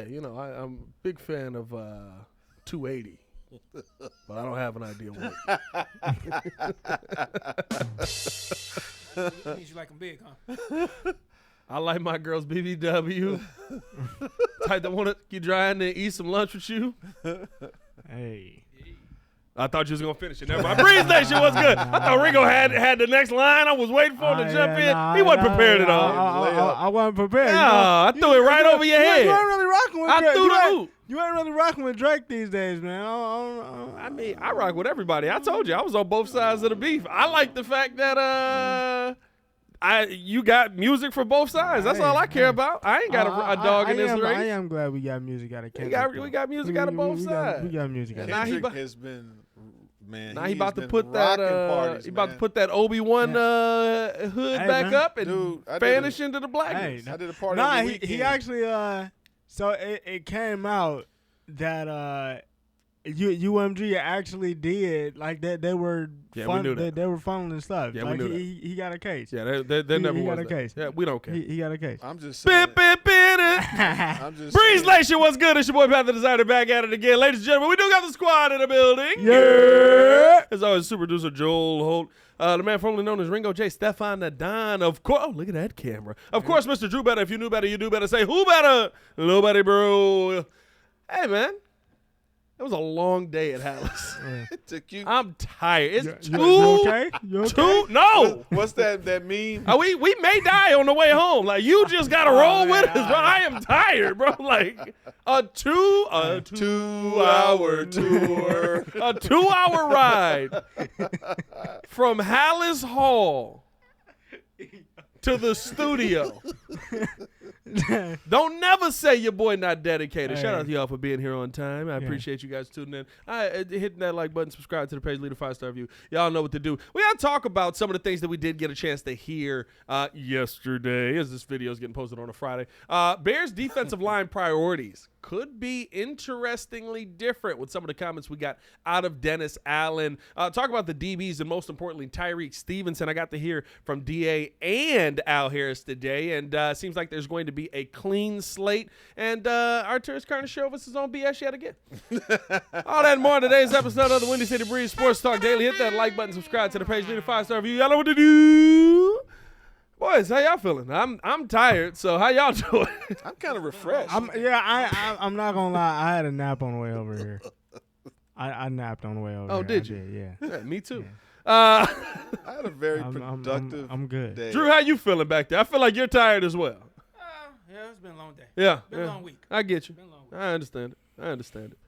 yeah, I'm a big fan of 280. But I don't have an ideal weight. That means you like them big, huh? I like my girls BBW. Type that want to get dry in there and eat some lunch with you. Hey. I thought you was going to finish it. Never mind. Breeze Nation was good. I thought Ringo had the next line. I was waiting for him to jump in. He wasn't prepared at all. I wasn't prepared. I threw it right over your head. You ain't really rocking with Drake. I threw the loop. You ain't really rocking with Drake these days, man. I mean, I rock with everybody. I told you I was on both sides of the beef. I like the fact that you got music for both sides. That's all I care about. I ain't got a dog in this race. I am glad we got music out of Kendrick. We got music out of both sides. We got music out of Kendrick has been, man. Now he about to put that. He about to put that Obi-Wan hood back up and vanish into the blackness. I did a party on the weekend. He actually. So it came out that UMG actually did like that. They were we knew that. They were funneling stuff. Yeah, like we knew he got a case. Yeah, there never was got a that. case. Yeah, we don't care. He got a case. I'm just saying. Breeze Nation, what's good? It's your boy Pat the Designer back at it again, ladies and gentlemen. We do got the squad in the building. Yeah. As always, super producer Joel Holt. The man formerly known as Ringo J. Stefan the Don, of course. Oh, look at that camera. Of course, Mr. Drew Better. If you knew better, you do better. Say, who better? Nobody, bro. Hey, man. It was a long day at Hallis. It took you. I'm tired. It's You okay? No. What's that meme? We may die on the way home. Like, you just got to roll with us, bro. I am tired, bro. Like, a 2-hour tour. A 2-hour ride from Hallis Hall to the studio. Don't never say your boy not dedicated. Shout out to y'all for being here on time. I appreciate you guys tuning in. Hitting that like button, subscribe to the page, leave a 5-star review. Y'all know what to do. We gotta talk about some of the things that we did get a chance to hear yesterday, as this video is getting posted on a Friday. Bears defensive line priorities could be interestingly different with some of the comments we got out of Dennis Allen. Talk about the DBs and most importantly, Tyreek Stevenson. I got to hear from DA and Al Harris today, and seems like there's going to be a clean slate, and Arturus Karnisovas is on BS yet again. All that and more in today's episode of the Windy City Breeze Sports Talk Daily. Hit that like button, subscribe to the page, leave a 5-star review. Y'all know what to do. Boys, how y'all feeling? I'm tired, so how y'all doing? I'm kind of refreshed. I'm not gonna lie. I had a nap on the way over here. I napped on the way over here. Oh, did you? Yeah. Me too. Yeah. I had a very productive I'm good. day. Drew, how you feeling back there? I feel like you're tired as well. Yeah, it's been a long day. Yeah. Been a long week. I get you. Been a long week. I understand it.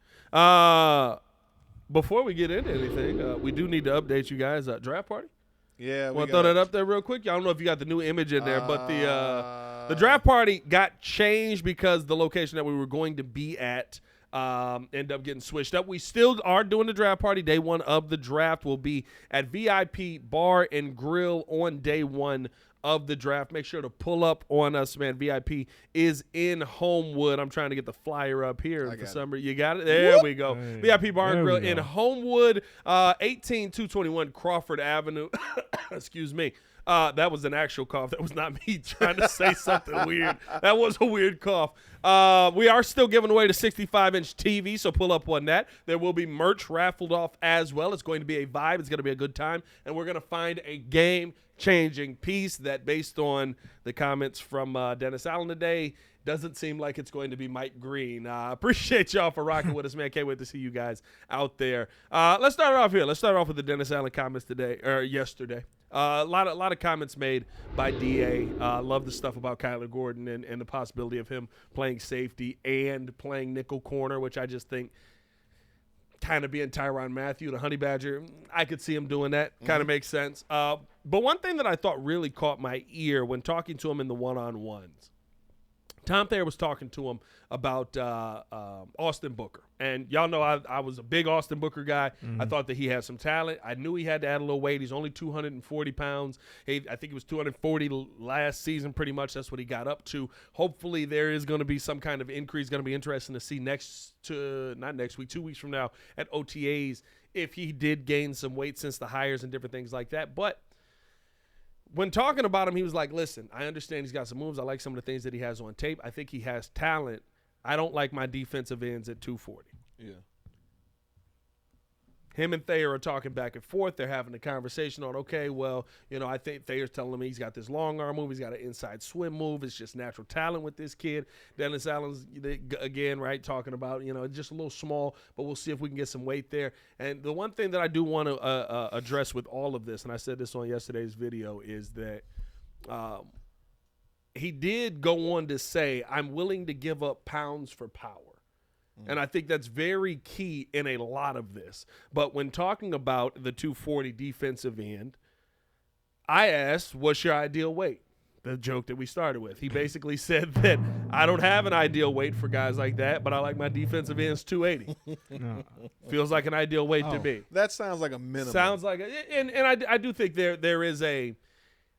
Before we get into anything, we do need to update you guys. Draft party. Yeah. Want to throw that up there real quick? I don't know if you got the new image in there, but the draft party got changed because the location that we were going to be at ended up getting switched up. We still are doing the draft party. Day one of the draft will be at VIP Bar and Grill on day one of the draft. Make sure to pull up on us, man. VIP is in Homewood. I'm trying to get the flyer up here for summer. You got it? There we go. Hey, VIP Bar and Grill in Homewood, 18221 Crawford Avenue. Excuse me. That was an actual cough. That was not me trying to say something weird. That was a weird cough. We are still giving away the 65-inch TV, so pull up on that. There will be merch raffled off as well. It's going to be a vibe. It's going to be a good time, and we're going to find a game-changing piece that, based on the comments from Dennis Allen today, doesn't seem like it's going to be Mike Green. Appreciate y'all for rocking with us, man. Can't wait to see you guys out there. Let's start it off here. Let's start off with the Dennis Allen comments today, or yesterday. A lot of comments made by DA. Love the stuff about Kyler Gordon and the possibility of him playing safety and playing nickel corner, which I just think kind of being Tyrann Mathieu, the Honey Badger, I could see him doing that. Kind of makes sense. But one thing that I thought really caught my ear when talking to him in the one-on-ones, Tom Thayer was talking to him about Austin Booker. And y'all know I was a big Austin Booker guy. I thought that he had some talent. I knew he had to add a little weight. He's only 240 pounds. I think he was 240 last season pretty much. That's what he got up to. Hopefully there is going to be some kind of increase. Going to be interesting to see 2 weeks from now at OTAs if he did gain some weight since the hires and different things like that. But when talking about him, he was like, listen, I understand he's got some moves. I like some of the things that he has on tape. I think he has talent. I don't like my defensive ends at 240. Yeah. Him and Thayer are talking back and forth. They're having a conversation on, okay, well, I think Thayer's telling me he's got this long arm move. He's got an inside swim move. It's just natural talent with this kid. Dennis Allen's, again, right, talking about, just a little small, but we'll see if we can get some weight there. And the one thing that I do want to address with all of this, and I said this on yesterday's video, is that he did go on to say, I'm willing to give up pounds for power. And I think that's very key in a lot of this. But when talking about the 240 defensive end, I asked, what's your ideal weight? The joke that we started with. He basically said that I don't have an ideal weight for guys like that, but I like my defensive ends 280. No. Feels like an ideal weight to me. That sounds like a minimum. Sounds like and I do think there is a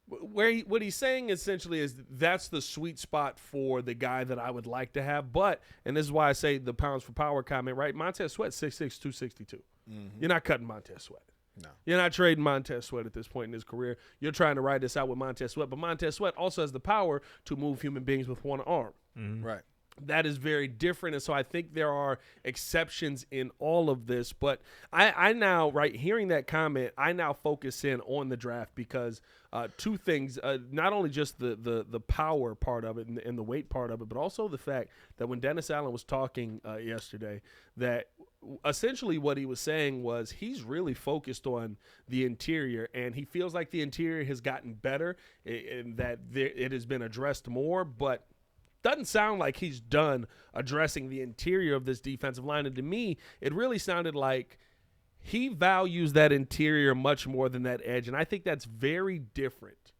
what he's saying essentially is that's the sweet spot for the guy that I would like to have. But, and this is why I say the pounds for power comment, right? Montez Sweat, 6'6", 262. Mm-hmm. You're not cutting Montez Sweat. No. You're not trading Montez Sweat at this point in his career. You're trying to ride this out with Montez Sweat. But Montez Sweat also has the power to move human beings with one arm. Mm-hmm. Right. That is very different. And so I think there are exceptions in all of this. But I now, right, hearing that comment, I now focus in on the draft because two things, not only just the power part of it and the weight part of it, but also the fact that when Dennis Allen was talking yesterday, that essentially what he was saying was he's really focused on the interior, and he feels like the interior has gotten better and that it has been addressed more, but doesn't sound like he's done addressing the interior of this defensive line. And to me, it really sounded like he values that interior much more than that edge. And I think that's very different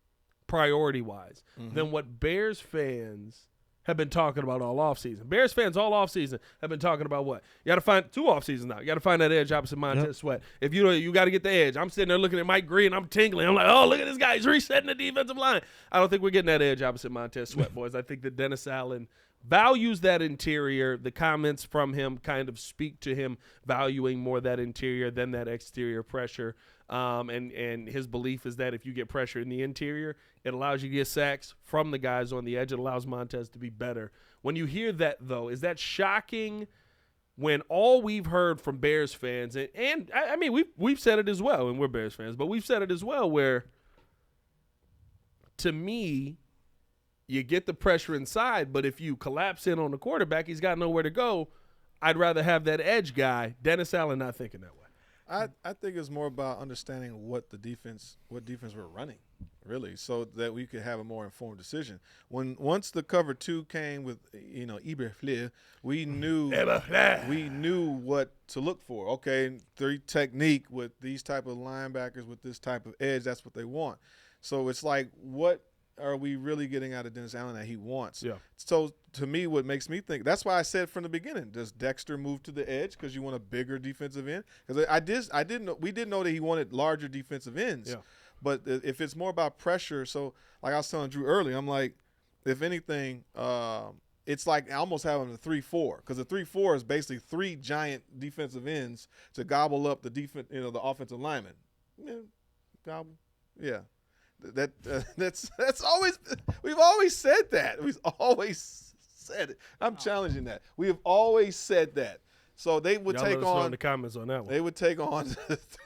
priority-wise than what Bears fans have been talking about all offseason. Bears fans all offseason have been talking about what? You got to find 2 offseasons now. You got to find that edge opposite Montez Sweat. If you got to get the edge. I'm sitting there looking at Mike Green. I'm tingling. I'm like, oh, look at this guy. He's resetting the defensive line. I don't think we're getting that edge opposite Montez Sweat, boys. I think that Dennis Allen values that interior. The comments from him kind of speak to him valuing more that interior than that exterior pressure. And his belief is that if you get pressure in the interior, it allows you to get sacks from the guys on the edge. It allows Montez to be better. When you hear that, though, is that shocking when all we've heard from Bears fans, and I mean, we've said it as well, and we're Bears fans, but we've said it as well where, to me, you get the pressure inside, but if you collapse in on the quarterback, he's got nowhere to go. I'd rather have that edge guy. Dennis Allen not thinking that way. I think it's more about understanding what defense we're running, really, so that we could have a more informed decision. Once the cover 2 came with Eberfleur, we knew what to look for. Okay, 3 technique with these type of linebackers with this type of edge, that's what they want. So it's like, what are we really getting out of Dennis Allen that he wants? Yeah. So to me, what makes me think, that's why I said from the beginning, does Dexter move to the edge because you want a bigger defensive end? Because we didn't know that he wanted larger defensive ends. Yeah. But if it's more about pressure, so like I was telling Drew earlier, I'm like, if anything, it's like almost having a 3-4 because the 3-4 is basically 3 giant defensive ends to gobble up the offensive lineman. Yeah, gobble. Yeah. That's always, we've always said that. We've always said it. I'm challenging that. We have always said that. So they would take on in the comments on that one. They would take on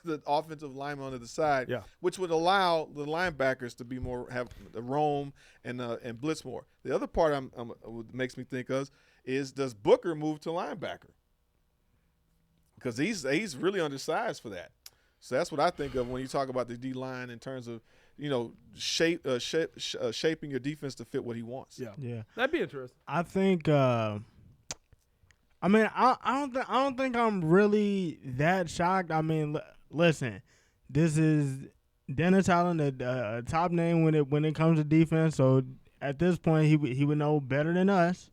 the offensive lineman on the side, which would allow the linebackers to be more have the roam and blitz more. The other part what makes me think of is, does Booker move to linebacker? Because he's really undersized for that. So that's what I think of when you talk about the D line in terms of shaping your defense to fit what he wants. Yeah. That'd be interesting. I think. I mean, I don't think I'm really that shocked. I mean, listen, this is Dennis Allen, a top name when it comes to defense. So at this point, he would know better than us.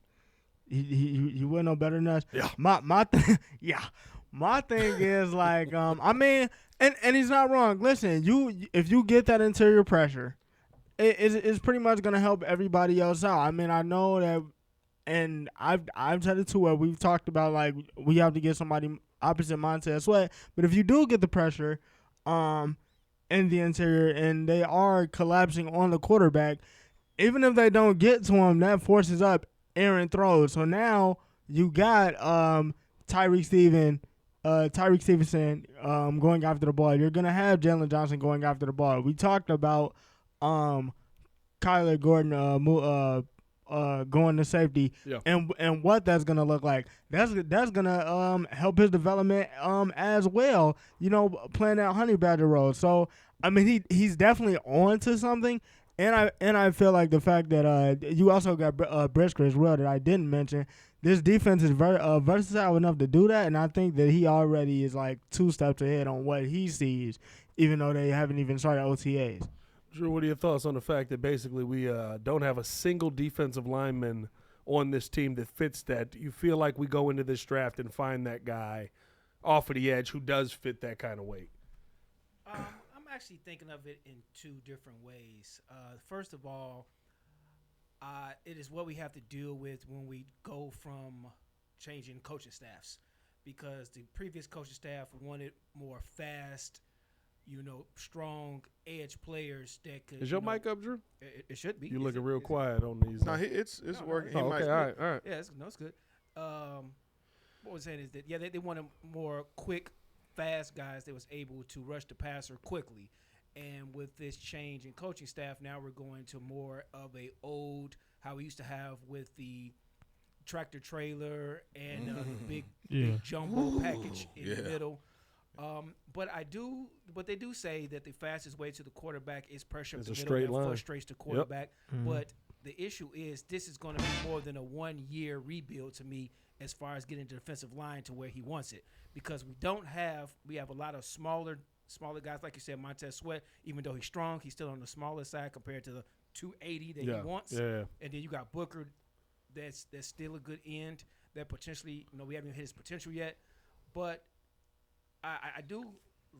He would know better than us. Yeah. My thing is like, I mean, and he's not wrong. Listen, if you get that interior pressure, it's pretty much gonna help everybody else out. I mean, I know that, and I've said it too, where we've talked about like we have to get somebody opposite Montez Sweat. But if you do get the pressure, in the interior and they are collapsing on the quarterback, even if they don't get to him, that forces up errant throws. So now you got Tyreek Stevenson going after the ball. You're gonna have Jalen Johnson going after the ball. We talked about Kyler Gordon going to safety, and what that's gonna look like. That's gonna help his development as well. Playing that honey badger role. So I mean, he's definitely on to something. And I feel like the fact that you also got Brisker as well that I didn't mention. This defense is very versatile enough to do that, and I think that he already is like 2 steps ahead on what he sees, even though they haven't even started OTAs. Drew, what are your thoughts on the fact that basically we don't have a single defensive lineman on this team that fits that? You feel like we go into this draft and find that guy off of the edge who does fit that kind of weight? I'm actually thinking of it in 2 different ways. First of all, it is what we have to deal with when we go from changing coaching staffs, because the previous coaching staff wanted more fast, strong edge players that could. Is your mic up, Drew? It should be. You looking real quiet on these. No, it's working. Oh, okay, all right. Yeah, it's good. What was saying is that they wanted more quick, fast guys that was able to rush the passer quickly. And with this change in coaching staff, now we're going to more of a old, how we used to have with the tractor trailer and the big jumbo package in the middle. But they do say that the fastest way to the quarterback is pressure up the middle that frustrates the quarterback. Yep. But the issue is this is going to be more than a 1-year rebuild to me as far as getting the defensive line to where he wants it, because we have a lot of smaller guys, like you said, Montez Sweat. Even though he's strong, he's still on the smaller side compared to the 280 that he wants. Yeah. And then you got Booker, that's still a good end that potentially, we haven't hit his potential yet. But I do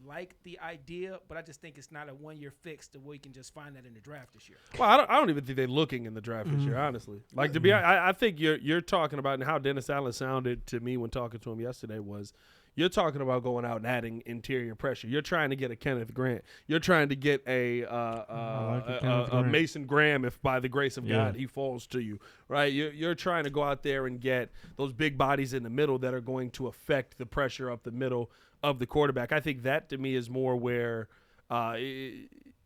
like the idea, but I just think it's not a 1-year fix to where you can just find that in the draft this year. Well, I don't even think they're looking in the draft this year, honestly. Like, to be, I think you're talking about, and how Dennis Allen sounded to me when talking to him yesterday was, you're talking about going out and adding interior pressure. You're trying to get a Kenneth Grant. You're trying to get a Mason Graham, if by the grace of God he falls to you, right? You're trying to go out there and get those big bodies in the middle that are going to affect the pressure up the middle of the quarterback. I think that to me is more where,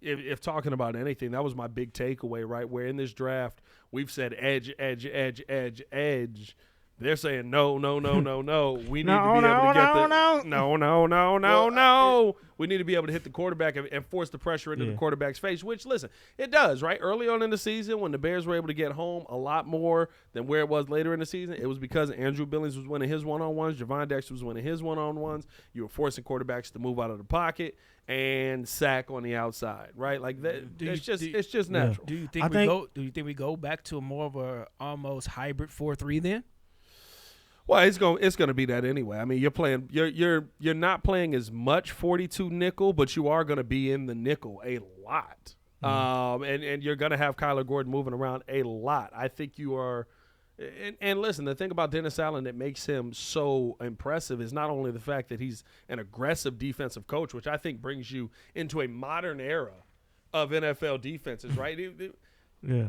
if talking about anything, that was my big takeaway, right? Where in this draft we've said edge. They're saying no. We need to be able to get no. We need to be able to hit the quarterback and force the pressure into the quarterback's face, which, listen, it does, right? Early on in the season, when the Bears were able to get home a lot more than where it was later in the season, it was because Andrew Billings was winning his one-on-ones, Javon Dexter was winning his one-on-ones. You were forcing quarterbacks to move out of the pocket and sack on the outside, right? Like that. It's just natural. Do you think we go back to more of a almost hybrid 4-3 then? Well, it's going to be that anyway. I mean, you're not playing as much 42 nickel, but you are going to be in the nickel a lot. And you're going to have Kyler Gordon moving around a lot. I think you are. And listen, the thing about Dennis Allen that makes him so impressive is not only the fact that he's an aggressive defensive coach, which I think brings you into a modern era of NFL defenses, right? Yeah.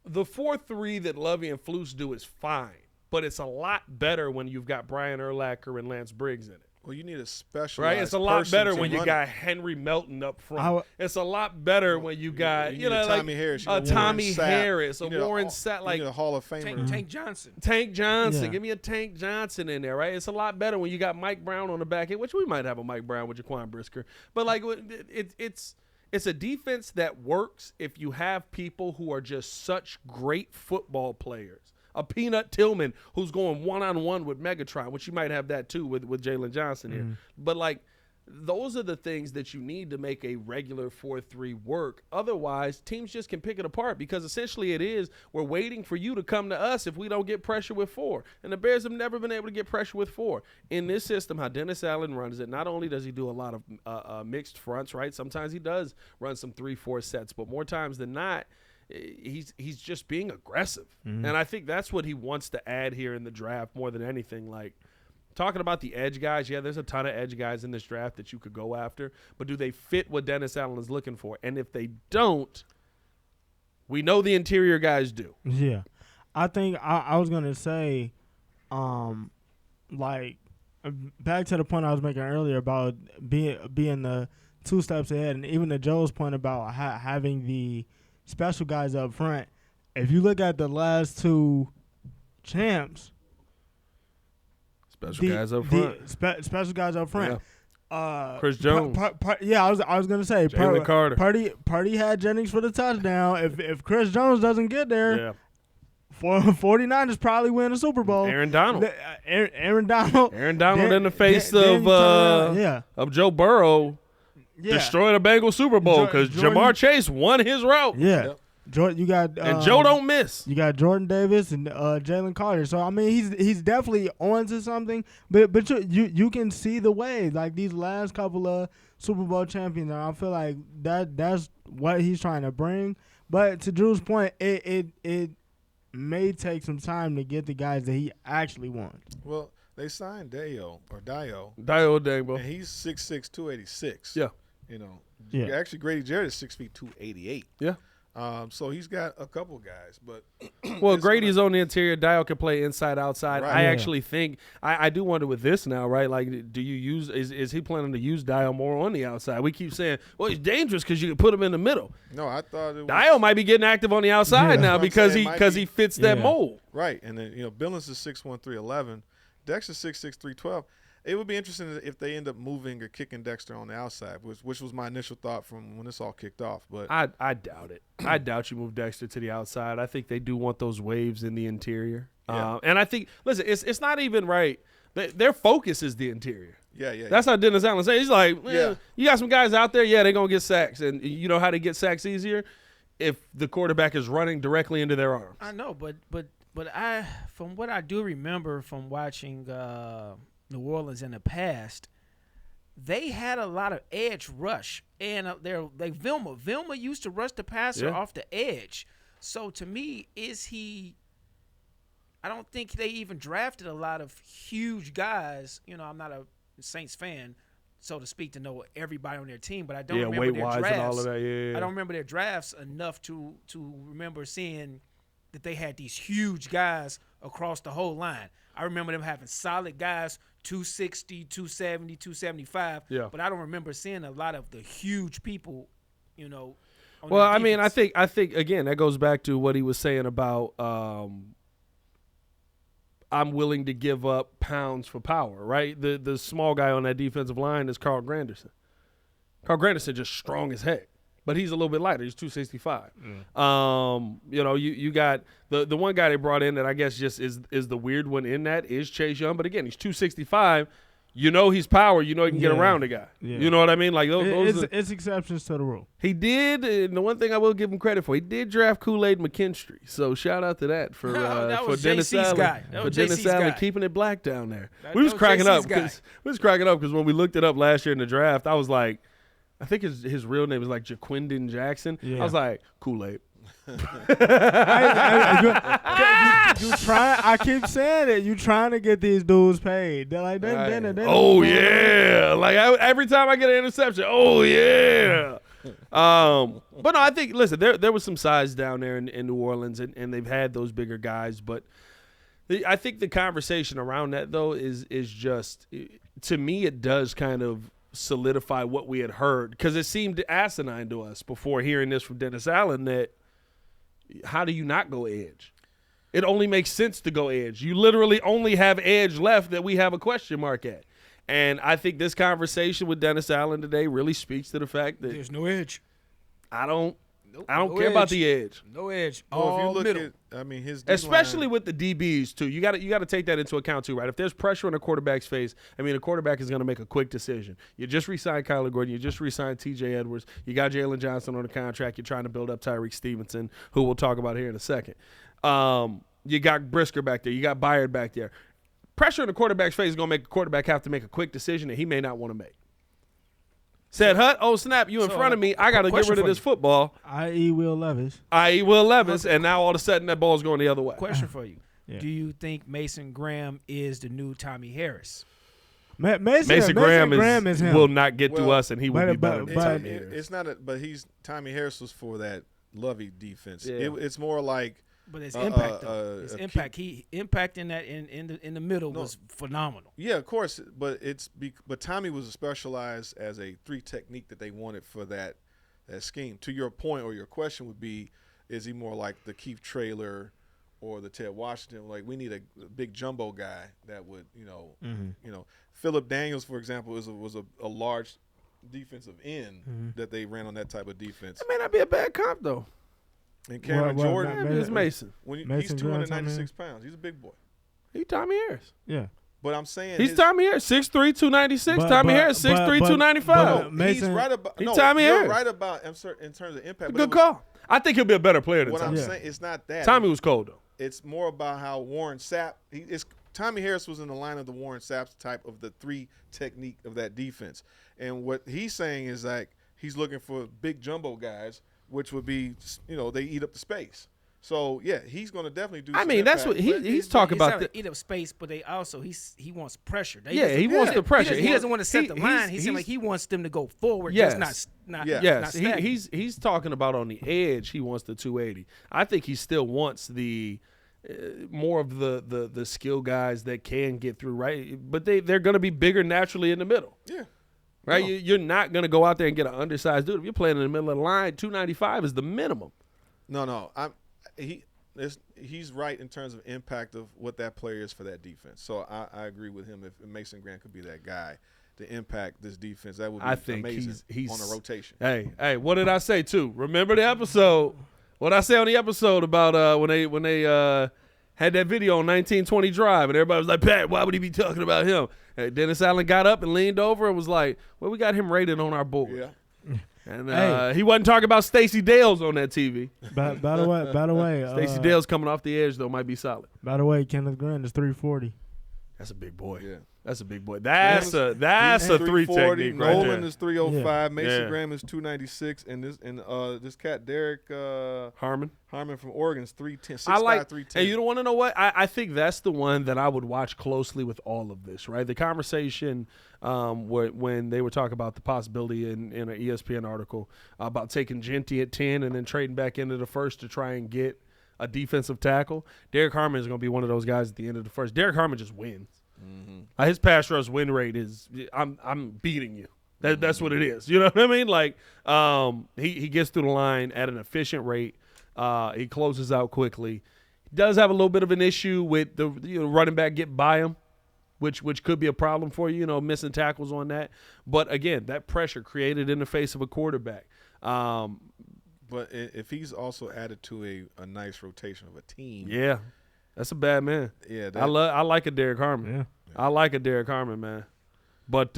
The 4-3 that Lovie and Flus do is fine. But it's a lot better when you've got Brian Urlacher and Lance Briggs in it. Well, you need a special right. It's a lot better when you got Henry Melton up front. It's a lot better when you got Tommy Harris, Tommy Harris, a Warren Sapp, like a Hall of Famer, Tank Johnson. Tank Johnson, give me a Tank Johnson in there, right? It's a lot better when you got Mike Brown on the back end, which we might have a Mike Brown with Jaquan Brisker, but like it's a defense that works if you have people who are just such great football players. A Peanut Tillman who's going one-on-one with Megatron, which you might have that too with Jalen Johnson here. But, like, those are the things that you need to make a regular 4-3 work. Otherwise, teams just can pick it apart because essentially it is we're waiting for you to come to us if we don't get pressure with 4. And the Bears have never been able to get pressure with 4. In this system, how Dennis Allen runs it, not only does he do a lot of mixed fronts, right? Sometimes he does run some 3-4 sets, but more times than not, he's just being aggressive. And I think that's what he wants to add here in the draft more than anything. Like, talking about the edge guys, there's a ton of edge guys in this draft that you could go after, but do they fit what Dennis Allen is looking for? And if they don't, we know the interior guys do. Yeah. I think I was going to say like back to the point I was making earlier about being the 2 steps ahead, and even to Joe's point about having the special guys up front. If you look at the last 2 champs, Special guys up front. Special guys up front. Yeah. Chris Jones. I was gonna say Jalen Carter. Purdy had Jennings for the touchdown. If Chris Jones doesn't get there, Yeah. 49ers probably win the Super Bowl. Aaron Donald. Aaron Donald. Aaron Donald in the face then of Joe Burrow destroying a Bengals Super Bowl because Jamar Chase won his route. Yeah. Yep. You got And Joe don't miss. You got Jordan Davis and Jalen Carter. So I mean, he's definitely on to something. But you can see the way, like these last couple of Super Bowl champions. I feel like that's what he's trying to bring. But to Drew's point, it may take some time to get the guys that he actually wants. Well, they signed Dio, Dagbo. and he's 6'6", 286. Yeah. You know, Yeah. actually Grady Jarrett is 6 feet 288. Yeah. So he's got a couple guys, but Well, Grady's on the interior. Dio can play inside, outside. Right. I Yeah. actually think I do wonder with this now, right? Like, do you use is he planning to use Dio more on the outside? We keep saying, well, he's dangerous because you can put him in the middle. no, I thought it was Dio might be getting active on the outside Yeah. now That's what I'm because saying. he Might because be. he fits that Yeah. mold. right. And then Billings is 6'1", 311. Dexter's 6'6", 312. It would be interesting if they end up moving or kicking Dexter on the outside, which was my initial thought from when this all kicked off. But I doubt it. I doubt you move Dexter to the outside. I think they do want those waves in the interior. Yeah. And I think, listen, it's not even right. Their focus is the interior. yeah. That's how Dennis Allen said. He's like, Yeah. you got some guys out there, they're going to get sacks. And you know how they get sacks easier? If the quarterback is running directly into their arms. I know, but I, from what I do remember from watching New Orleans in the past, they had a lot of edge rush, and they're like Vilma. Vilma used to rush the passer off the edge. So to me, I don't think they even drafted a lot of huge guys. I'm not a Saints fan, so to speak, to know everybody on their team, but I don't remember their weight-wise drafts. and all of that. Yeah. I don't remember their drafts enough to remember seeing that they had these huge guys across the whole line. I remember them having solid guys, 260, 270, 275. Yeah. But I don't remember seeing a lot of the huge people, on Well, their I mean, I defense. think again that goes back to what he was saying about I'm willing to give up pounds for power, right? The small guy on that defensive line is Carl Granderson. Carl Granderson just strong as heck, but he's a little bit lighter. He's 265. You got the one guy they brought in that I guess just is the weird one in that is Chase Young, but again, he's 265. He's power. He can get Yeah. around the guy. Yeah. You know what I mean? Like those It's exceptions to the rule. he did, and the one thing I will give him credit for, he did draft Kool-Aid McKinstry. So shout out to that for That for was Dennis JC's Allen, guy. That for was Dennis JC's Allen guy. keeping it black down there. That We was was cracking up JC's because when we looked it up last year in the draft, I was like, I think his real name is like Jaquindon Jackson. Yeah. I was like, Kool-Aid. I keep saying it. You trying to get these dudes paid? They're like, they Oh yeah! Like every time I get an interception, oh yeah. But no, I think listen, there was some size down there in New Orleans, and they've had those bigger guys. But I think the conversation around that though is just, to me, it does kind of solidify what we had heard, because it seemed asinine to us before hearing this from Dennis Allen that how do you not go edge? It only makes sense to go edge. You literally only have edge left that we have a question mark at. And I think this conversation with Dennis Allen today really speaks to the fact that There's no edge. I don't Nope, care no about edge. the edge. No edge. Well, if you All look middle. at, his D-line, Especially with the DBs too. You got to take that into account too, right? If there's pressure on a quarterback's face, a quarterback is going to make a quick decision. You just re-signed Kyler Gordon. You just re-signed T.J. Edwards. You got Jalen Johnson on the contract. You're trying to build up Tyreek Stevenson, who we'll talk about here in a second. You got Brisker back there. You got Byard back there. Pressure on the quarterback's face is going to make a quarterback have to make a quick decision that he may not want to make. Said Hut, oh snap, you in So, front of me. I got to get question rid of for this you. football, i.e. Will Levis. i.e. Will Levis, and now all of a sudden that ball's going the other way. Question for you. Yeah. Do you think Mason Graham is the new Tommy Harris? Mason Graham is him. will not get to Well, us, and he will be better but- than but- Tommy Harris. it's not. But Tommy Harris was for that Lovey defense. Yeah. It's more like But his impact, though. His impact. He impacting that in the middle was phenomenal. Yeah, of course. But but Tommy was specialized as a 3 technique that they wanted for that scheme. To your point, or your question would be, is he more like the Keith Traylor or the Ted Washington? Like, we need a big jumbo guy that would, Philip Daniels, for example, was a large defensive end that they ran on that type of defense. That may not be a bad comp though. And Cameron Jordan is Mason. He's 296 pounds. He's a big boy. He's Tommy Harris. Yeah. But I'm saying he's Tommy Harris, 6'3", 296. Tommy Harris, 6'3", 295. He's right about. He's Tommy Harris. Right about in terms of impact. Good call. I think he'll be a better player than what Tommy. I'm saying, it's not that. Tommy was cold though. It's more about how Warren Sapp. Tommy Harris was in the line of the Warren Sapp type of the 3 technique of that defense. And what he's saying is like he's looking for big jumbo guys, which would be, they eat up the space. So yeah, he's going to definitely do. I mean, that's what he's talking about. Eat up space, but they also he wants pressure. He wants the pressure. He doesn't want to set the line. He seems like he wants them to go forward. Yes. Just not. Yes. Not He's talking about on the edge. He wants the 280. I think he still wants the more of the skill guys that can get through, right? But they're going to be bigger naturally in the middle. Yeah. Right. No. You're not going to go out there and get an undersized dude. If you're playing in the middle of the line, 295 is the minimum. No. He's right in terms of impact of what that player is for that defense. So I agree with him. If Mason Grant could be that guy to impact this defense, that would be amazing he's on a rotation. Hey, what did I say too? Remember the episode? What I say on the episode about when they had that video on 1920 Drive and everybody was like, Pat, why would he be talking about him? Hey, Dennis Allen got up and leaned over and was like, well, we got him rated on our board. Yeah. And he wasn't talking about Stacey Dales on that TV. By the way, Stacey Dales coming off the edge though might be solid. By the way, Kenneth Grant is 340. That's a big boy. Yeah. That's a big boy. That's a 3 technique right Nolan there. is 305. Yeah. Mason Graham is 296, and this cat Derek Harmon from Oregon is 310. 6'5", I like, 310. and you don't want to know what? I think that's the one that I would watch closely with all of this, right? The conversation when they were talking about the possibility in an ESPN article about taking Genty at 10 and then trading back into the first to try and get a defensive tackle. Derek Harmon is going to be one of those guys at the end of the first. Derek Harmon just wins. Mm-hmm. His pass rush win rate is I'm beating you. That's what it is. You know what I mean? Like he gets through the line at an efficient rate. He closes out quickly. He does have a little bit of an issue with the running back get by him, which could be a problem for you. Missing tackles on that. But again, that pressure created in the face of a quarterback. But if he's also added to a nice rotation of a team, yeah. That's a bad man. Yeah, I like a Derek Harmon. Yeah. I like a Derek Harmon, man. But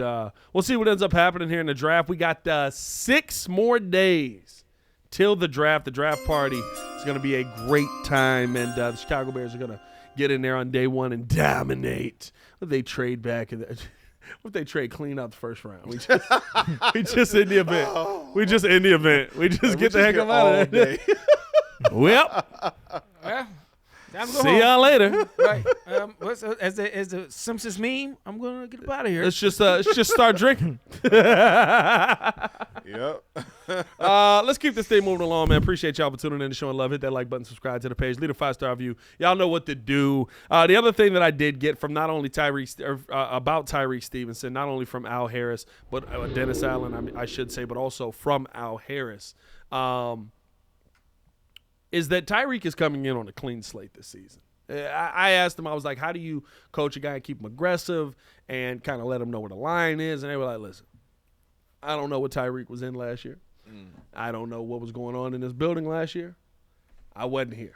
we'll see what ends up happening here in the draft. We got 6 more days till the draft. The draft party is going to be a great time, and the Chicago Bears are going to get in there on day 1 and dominate. What if they trade back? What if they trade clean out the first round? We just in the event. We just in the event. We just get the heck up out of there. Well. See y'all later. Right. As the Simpsons meme, I'm gonna get up out of here. Let's just start drinking. Yep. Let's keep this thing moving along, man. Appreciate y'all for tuning in and showing love. Hit that like button, subscribe to the page, leave a 5-star review. Y'all know what to do. The other thing that I did get from not only about Tyreek Stevenson, not only from Al Harris, but Dennis Allen, I should say, but also from Al Harris. Is that Tyreek is coming in on a clean slate this season. I asked him, I was like, how do you coach a guy and keep him aggressive and kind of let him know where the line is? And they were like, listen, I don't know what Tyreek was in last year. I don't know what was going on in this building last year. I wasn't here.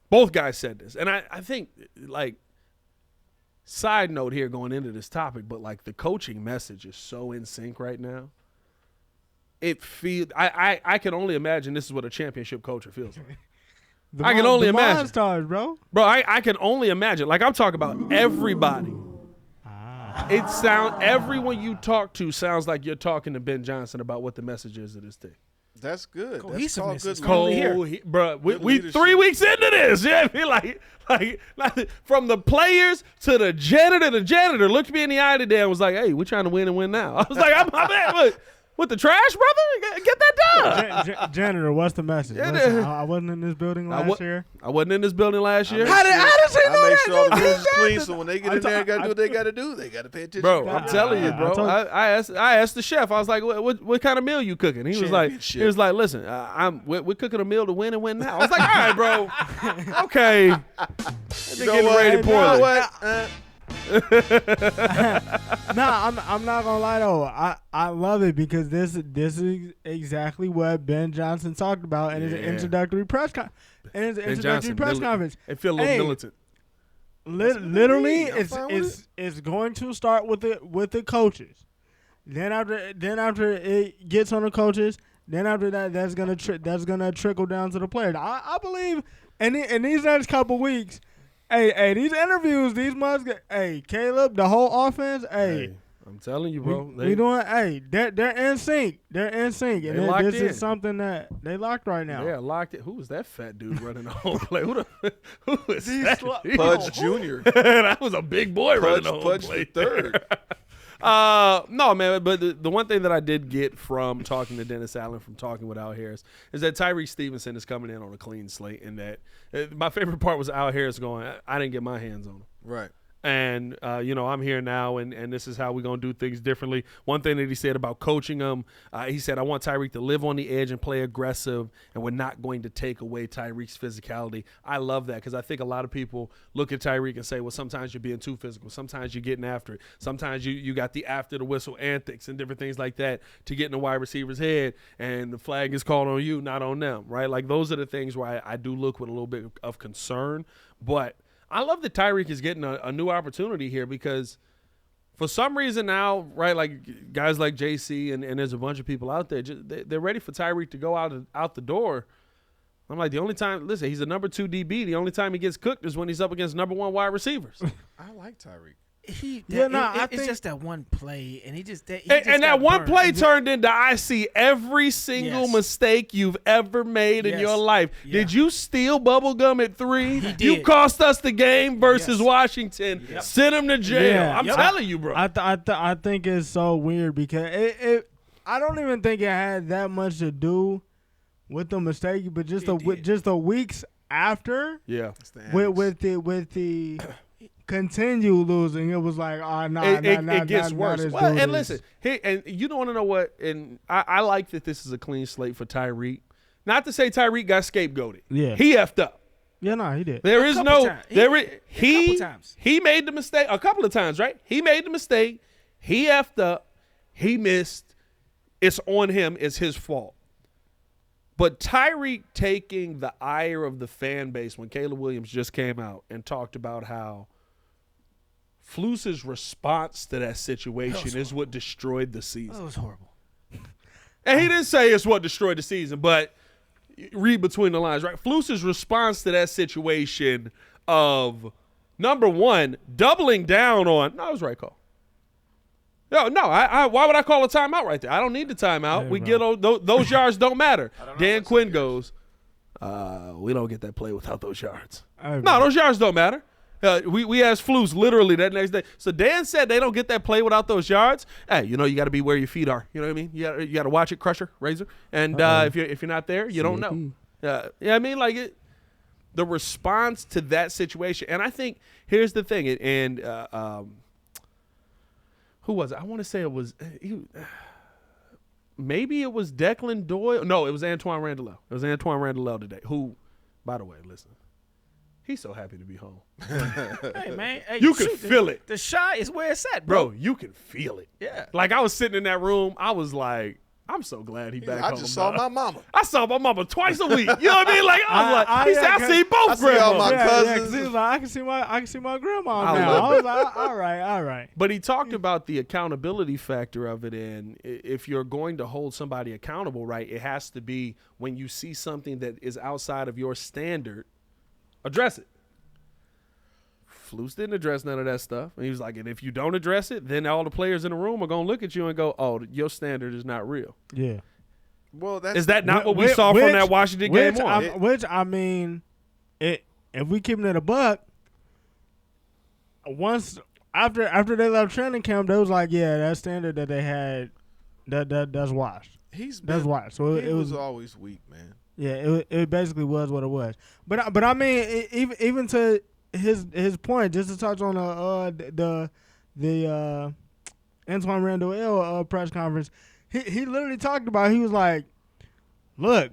Both guys said this. And I think, like, side note here going into this topic, but, like, the coaching message is so in sync right now. It feels I can only imagine this is what a championship coach feels like. I can only imagine. Stars, bro. I can only imagine. Like, I'm talking about everybody. Everyone you talk to sounds like you're talking to Ben Johnson about what the message is of this team. That's good. Cohesiveness That's is called here. Bro, we 3 weeks into this. Yeah, I feel like from the players to the janitor. The janitor looked me in the eye today and was like, "Hey, we're trying to win and win now." I was like, "I'm bad. Look, With the trash, brother? Get that done. Janitor, what's the message? Yeah, Listen, I wasn't in this building last year. I wasn't in this building last year. How does he know I make that? sure all the Dude? rooms is clean, so when they get in there and got to do what they got to do, they got to pay attention. Bro, I'm telling you, bro. I asked the chef. I was like, "What kind of meal you cooking?" He was like, "Listen, we're cooking a meal to win and win now." I was like, "All right, bro. Okay." You know rated what? You know poorly. what? Nah, I'm not gonna lie though. I love it because this is exactly what Ben Johnson talked about in his introductory press conference. It feel a little militant. Literally, I'm fine it's going to start with the coaches. Then after it gets on the coaches, then after that that's gonna trickle down to the players. I believe in these next couple weeks. Hey, these interviews, these months. Hey, Caleb, the whole offense. Hey, I'm telling you, bro. we doing. Hey, they're in sync. They're in sync, and this is something that they locked right now. Yeah, locked it. Who was that fat dude running the whole play? Who is that? Pudge Jr. That was a big boy running the whole Pudge play. the third. No, man, but the one thing that I did get from talking to Dennis Allen, from talking with Al Harris, is that Tyreek Stevenson is coming in on a clean slate, and that my favorite part was Al Harris going, I didn't get my hands on him. Right. And, I'm here now, and this is how we're going to do things differently. One thing that he said about coaching him, he said, I want Tyreek to live on the edge and play aggressive, and we're not going to take away Tyreek's physicality. I love that because I think a lot of people look at Tyreek and say, well, sometimes you're being too physical. Sometimes you're getting after it. Sometimes you got the after the whistle antics and different things like that to get in the wide receiver's head, and the flag is called on you, not on them, right? Like those are the things where I do look with a little bit of concern, but I love that Tyreek is getting a new opportunity here because for some reason now, right, like guys like JC and there's a bunch of people out there, they're ready for Tyreek to go out the door. I'm like, the only time, listen, he's a number 2 DB. The only time he gets cooked is when he's up against number 1 wide receivers. I like Tyreek. It's just that one play, and he just that one play turned into I see every single mistake you've ever made in your life. Yeah. Did you steal bubblegum at 3? He did. You cost us the game versus Washington. Yep. Send him to jail. Yeah. I'm telling you, bro. I think it's so weird because I don't even think it had that much to do with the mistake, but just the weeks after. Yeah. With the continue losing, it was like, it gets worse. Well, and listen, and you don't want to know what, and I like that this is a clean slate for Tyreek. Not to say Tyreek got scapegoated. Yeah, he effed up. Yeah, no, he did. There is no, he made the mistake a couple of times, right? He made the mistake. He effed up. He missed. It's on him. It's his fault. But Tyreek taking the ire of the fan base when Caleb Williams just came out and talked about how Fluce's response to that situation is what destroyed the season. That was horrible. And he didn't say it's what destroyed the season, but read between the lines, right? Fluce's response to that situation of, number one, doubling down on, no, it was right call. No, why would I call a timeout right there? I don't need the timeout. Yeah, we get those yards don't matter. Dan Quinn goes, we don't get that play without those yards. No, those yards don't matter. We asked Flus literally that next day. So Dan said they don't get that play without those yards. Hey, you got to be where your feet are. You know what I mean? You got to watch it, Crusher, Razor. And if you're not there, you don't know. Yeah, I mean, like the response to that situation. And I think here's the thing. And who was it? I want to say it was maybe it was Declan Doyle. No, it was Antoine Randall. It was Antoine Randall today. Who, by the way, listen. He's so happy to be home. Hey, man. Hey, you can feel it. The shot is where it's at, bro. You can feel it. Yeah. Like, I was sitting in that room. I was like, I'm so glad he back home. I just saw my mama. I saw my mama twice a week. You know what I mean? Like, I see both grandmas. All my cousins. Yeah, like, I can see my grandma now. I was like, all right. But he talked about the accountability factor of it, and if you're going to hold somebody accountable, right, it has to be when you see something that is outside of your standard, address it. Flus didn't address none of that stuff. And he was like, and if you don't address it, then all the players in the room are going to look at you and go, oh, your standard is not real. Yeah. Well, is that not what we saw from that Washington game on? I mean, if we keeping it a buck, once after they left training camp, they was like, yeah, that standard that they had That's washed. That's washed. So it it was was always weak, man. Yeah, it basically was what it was. But I mean, even to his point, just to touch on the Antoine Randall press conference, he literally talked about. He was like, "Look,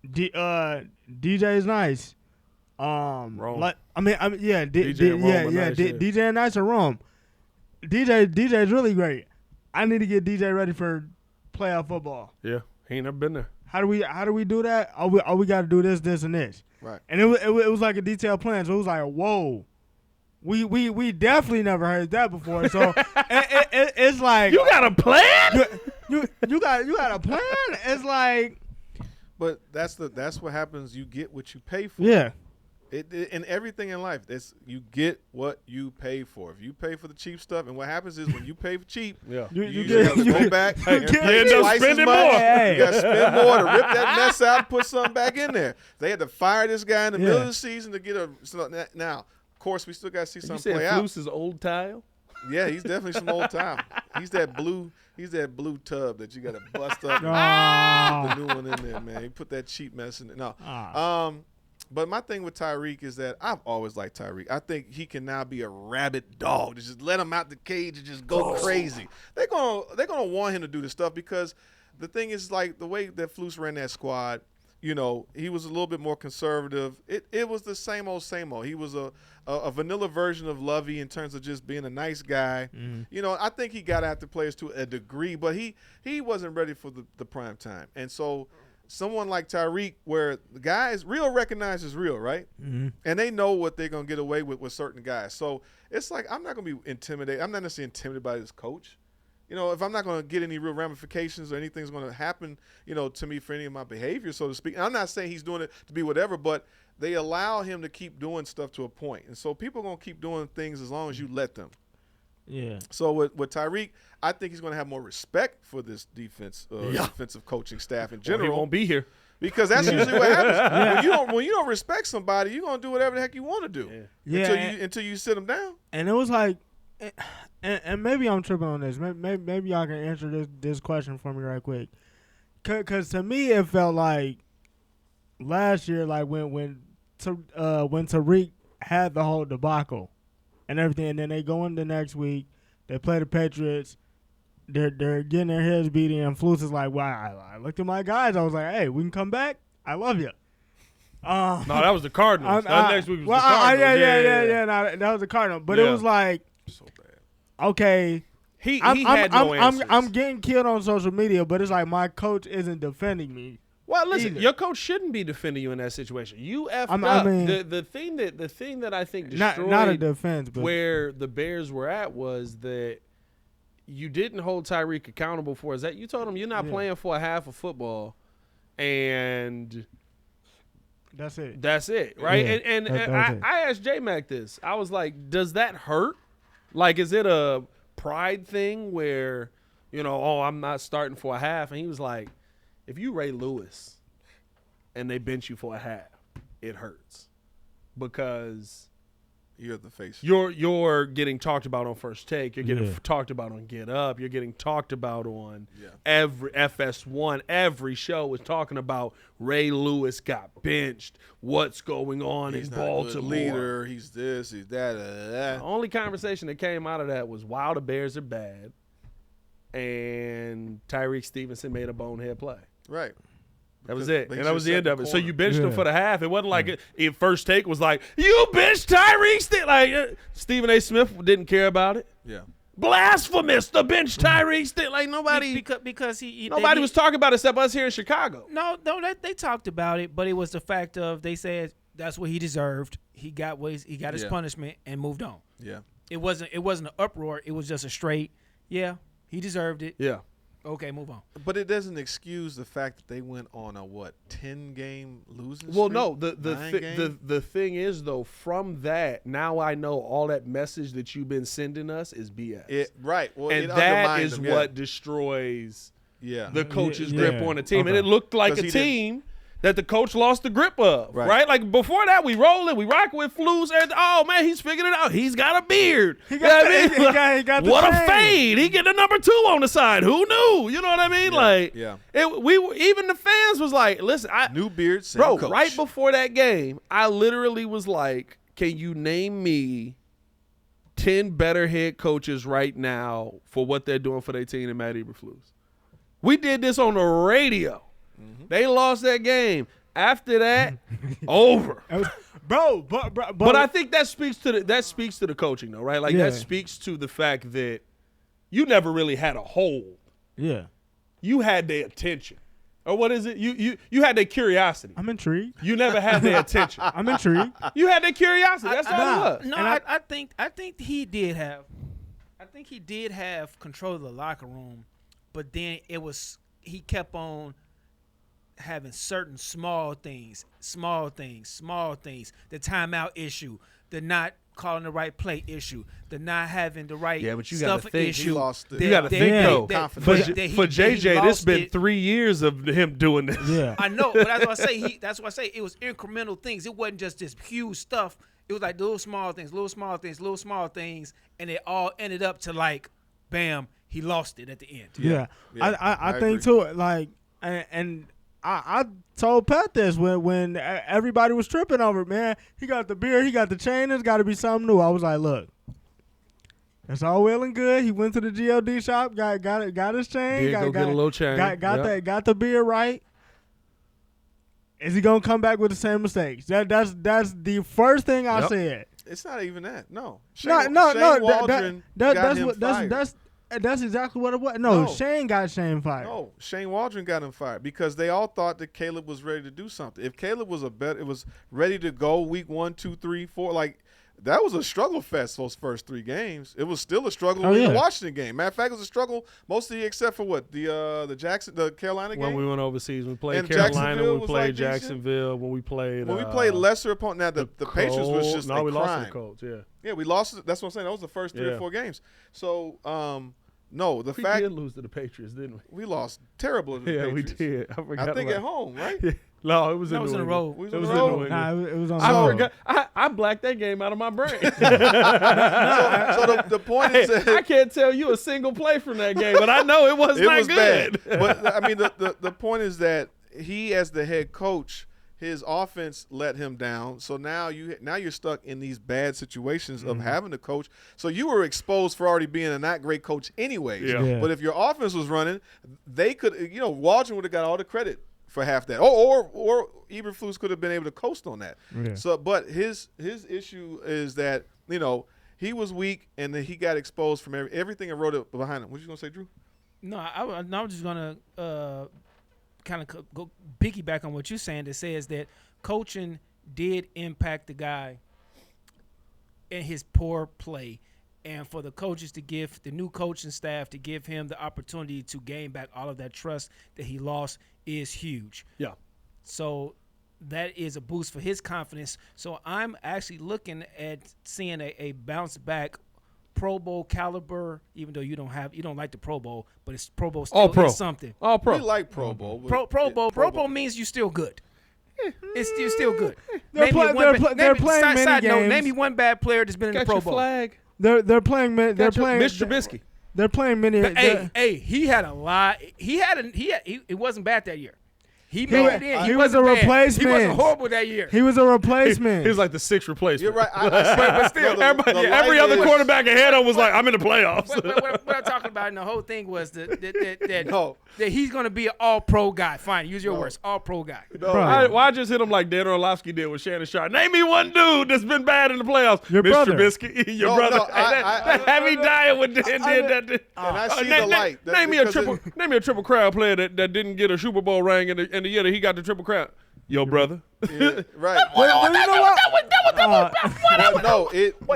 DJ's nice. Rome. Like I mean, yeah, DJ and Rome are nice, yeah. DJ and nice are Rome. DJ's really great. I need to get DJ ready for playoff football. Yeah, he ain't never been there. How do we do that? Oh, we got to do this, and this. Right. And it was like a detailed plan. So it was like, whoa, we definitely never heard that before. So it's like You got a plan? you got a plan. It's like, But that's what happens. You get what you pay for. yeah, In everything in life, you get what you pay for. If you pay for the cheap stuff, and what happens is when you pay for cheap, Yeah. you you usually have to go back and pay end up twice as spending much. more. Hey. You got to spend more to rip that mess out and put something back in there. They had to fire this guy in the middle of the season to get a. So now, of course, we still got to see You something said play out. Flus is old tile? Yeah, he's definitely some old time. He's that blue tub that you got to bust up. Oh. The new one in there, man. He put that cheap mess in it. No. But my thing with Tyreek is that I've always liked Tyreek. I think he can now be a rabid dog. Just let him out the cage and just go crazy. They're gonna want him to do this stuff because the thing is, like, the way that Flus ran that squad, you know, he was a little bit more conservative. It was the same old. He was a vanilla version of Lovey in terms of just being a nice guy. Mm-hmm. You know, I think he got after players to a degree, but he wasn't ready for the prime time. And so someone like Tyreek, where the guys real recognizes real, right? Mm-hmm. And they know what they're going to get away with certain guys. So it's like, I'm not going to be intimidated. I'm not necessarily intimidated by this coach. You know, if I'm not going to get any real ramifications or anything's going to happen, you know, to me for any of my behavior, so to speak. And I'm not saying he's doing it to be whatever, but they allow him to keep doing stuff to a point. And so people are going to keep doing things as long as you let them. yeah. So with Tyreek, I think he's going to have more respect for this defensive coaching staff in Well, general. he won't be here. Because that's usually what happens. When you don't respect somebody, you're gonna do whatever the heck you want to do. Yeah. Until you sit them down. And it was like, and maybe I'm tripping on this. Maybe y'all can answer this question for me right quick. Cause to me it felt like last year, like when Tyreek had the whole debacle and everything, and then they go into next week, they play the Patriots. They're getting their heads beat in. Flus is like, wow. I looked at my guys. I was like, hey, we can come back. I love you. No, that was the Cardinals. Next week was the Cardinals. Yeah. No, that was the Cardinals. But it was like, So bad. okay. He had no answers. I'm getting killed on social media, but it's like my coach isn't defending me. Well, listen, either. your coach shouldn't be defending you in that situation. You effed I up. mean, The thing that I think destroyed Not a defense, but where the Bears were at was that you didn't hold Tyreek accountable for is that you told him you're not playing for a half of football, and that's it. that's it, right? Yeah, and that's it. I asked J-Mac this. I was like, does that hurt? Like, is it a pride thing where, you know, oh, I'm not starting for a half? And he was like, if you Ray Lewis and they bench you for a half, it hurts because You're the face. you're getting talked about on First Take. You're getting Yeah. talked about on Get Up. You're getting talked about on Yeah. every FS1. Every show was talking about Ray Lewis got benched. What's going on He's in not a good Baltimore? leader. He's this. He's that. The only conversation that came out of that was, wow, the Bears are bad. And Tyreek Stevenson made a bonehead play. Right. That was it. But And he that was should the end set of the it. So corner. you benched him Yeah. for the half. It wasn't like First Take was like, you benched Tyreek Stevenson. Like, Stephen A. Smith didn't care about it. Yeah. Blasphemous to bench Tyreek Stevenson. Like, nobody because nobody was talking about it except us here in Chicago. No, they talked about it, but it was the fact of they said that's what he deserved. He got his punishment and moved on. Yeah. It wasn't an uproar. It was just a straight, yeah, he deserved it. Yeah. Okay, move on. But it doesn't excuse the fact that they went on a 10-game losing Well, streak? no, 9 game? the thing is, though, from that, now I know all that message that you've been sending us is BS. Right. Well, And it that undermined is them, yeah. what destroys Yeah. the coach's Yeah. grip on the team. And Okay. it looked like 'Cause a he didn't- team that the coach lost the grip of, Right. right? Like before that, we rolling, we rocking with Flus. And oh man, he's figured it out. He's got a beard. He got he got the what a chain. fade! He get the number 2 on the side. Who knew? You know what I mean? Like, yeah. Even the fans was like, listen, New beard, same bro. coach. Right before that game, I literally was like, can you name me 10 better head coaches right now for what they're doing for their team and Matt Eberflus? We did this on the radio. They lost that game. After that, over. Bro, But I think that speaks to the coaching though, right? Like that speaks to the fact that you never really had a hold. Yeah. You had their attention. Or what is it? You had their curiosity. I'm intrigued. You never had their attention. I'm intrigued. You had their curiosity. That's all it was. No, I think he did have. I think he did have control of the locker room, but then he kept on having certain small things, the timeout issue, the not calling the right play issue, the not having the right Yeah, but you gotta stuff think. issue. You got to think though. For For JJ, this been 3 years of him doing this. Yeah. I know, but that's why I say it was incremental things. It wasn't just this huge stuff. It was like little small things, and it all ended up to like, bam, he lost it at the end. Yeah. I think agree. too. Like, and I told Pat this when everybody was tripping over it, man. He got the beard, he got the chain. There's got to be something new. I was like, look, it's all well and good. He went to the GLD shop, got his chain, Did go get a little chain. got the beard right. Is he gonna come back with the same mistakes? That's the first thing I said. It's not even that. No. Shane Waldron got him fired. That's exactly what it was. No, Shane got Shane fired. No, Shane Waldron got him fired because they all thought that Caleb was ready to do something. If Caleb was it was ready to go week 1, 2, 3, 4, like that was a struggle fest those first 3 games. It was still a struggle in the Washington game. Matter of fact, it was a struggle mostly except for what? The Carolina game? When we went overseas. We played And Carolina, we played like Jacksonville, when we played lesser opponent. Now the Patriots was just we lost to crime. the Colts, yeah. Yeah, we lost. That's what I'm saying. That was the first 3 or 4 games. So, no, We did lose to the Patriots, didn't we? we lost terrible to the Yeah, we Patriots. did. I forgot. I think about at home, right? Yeah. No, it was in That was New in a England. row. We was It in was a in row. New England. Nah, it was on. I the road. forgot. I blacked that game out of my brain. So the point is that I can't tell you a single play from that game, but I know it was it not was good. bad. But I mean, the point is that he, as the head coach, his offense let him down. So now you're stuck in these bad situations of having to coach. So you were exposed for already being a not great coach anyways. Yeah. But if your offense was running, they could, Waldron would have got all the credit for half that. Or Eberflus could have been able to coast on that. Yeah. So, but his issue is that, he was weak and then he got exposed from everything and wrote it behind him. What you going to say, Drew? No, I was just gonna kind of go piggyback on what you're saying. That says that coaching did impact the guy in his poor play, and for the coaches to give the new coaching staff to give him the opportunity to gain back all of that trust that he lost is huge. Yeah. So that is a boost for his confidence. So I'm actually looking at seeing a bounce back Pro Bowl caliber, even though you don't like the Pro Bowl, but it's Pro Bowl still All pro. is something. All pro. We like Pro Bowl. Pro Bowl means you're still good. It's still good. They're playing many games. Name me one bad player that's been in the Got Pro your Bowl. flag. They're playing. They're playing. Mitch Trubisky. They're playing many. Hey, he had a lot. It wasn't bad that year. He made it in. He was a wasn't bad. replacement. He wasn't horrible that year. He was a replacement. He was like the 6th replacement. You're right. But still, Every other quarterback ahead of him was like, I'm in the playoffs. what I'm talking about in the whole thing was that No. that he's going to be an all-pro guy. Fine, use your words. All-pro guy. Why just hit him like Dan Orlovsky did with Shannon Sharp? Name me one dude that's been bad in the playoffs. Your Mitch brother. Trubisky. Your brother. No, that heavy diet with did that. And I see the light. Name me a triple crown player that didn't get a Super Bowl ring in the year that he got the triple crown. Your brother. Yeah, right. What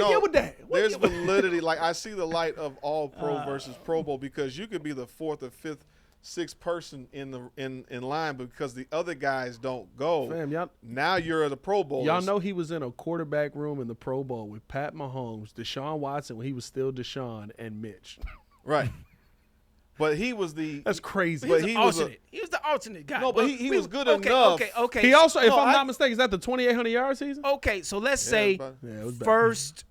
year was that? There's validity. Like I see the light of all pro versus Pro Bowl because you could be the 4th or 5th, 6th person in line, but because the other guys don't go. Fam, now you're at a Pro Bowl. Y'all know he was in a quarterback room in the Pro Bowl with Pat Mahomes, Deshaun Watson when he was still Deshaun, and Mitch. Right. But he was the. That's crazy. But he was he was the alternate guy. No, but he was good okay, enough. Okay. He also, if No, I'm not mistaken, is that the 2,800-yard season? Okay, so let's say it was bad. first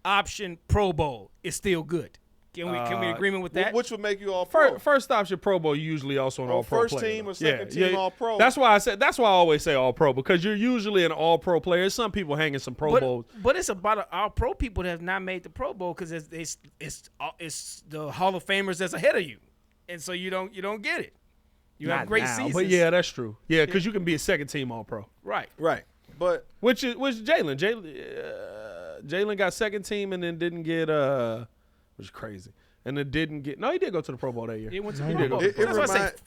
option Pro Bowl is still good. Can we agreement with that? Which would make you all pro? First option Pro Bowl, usually also an All-Pro first player. team or second team All-Pro. That's why I always say All-Pro, because you're usually an All-Pro player. Some people hanging some Pro Bowls. But it's about our pro people that have not made the Pro Bowl because it's the Hall of Famers that's ahead of you, and so you don't get it. You have great seasons. But yeah, that's true. Yeah, because you can be a second team All-Pro. Right. But Which Jalen. Jalen got second team and then didn't get which is crazy. And then didn't get. No, he did go to the Pro Bowl that year. He went to He the did Pro go Bowl. to the Pro That's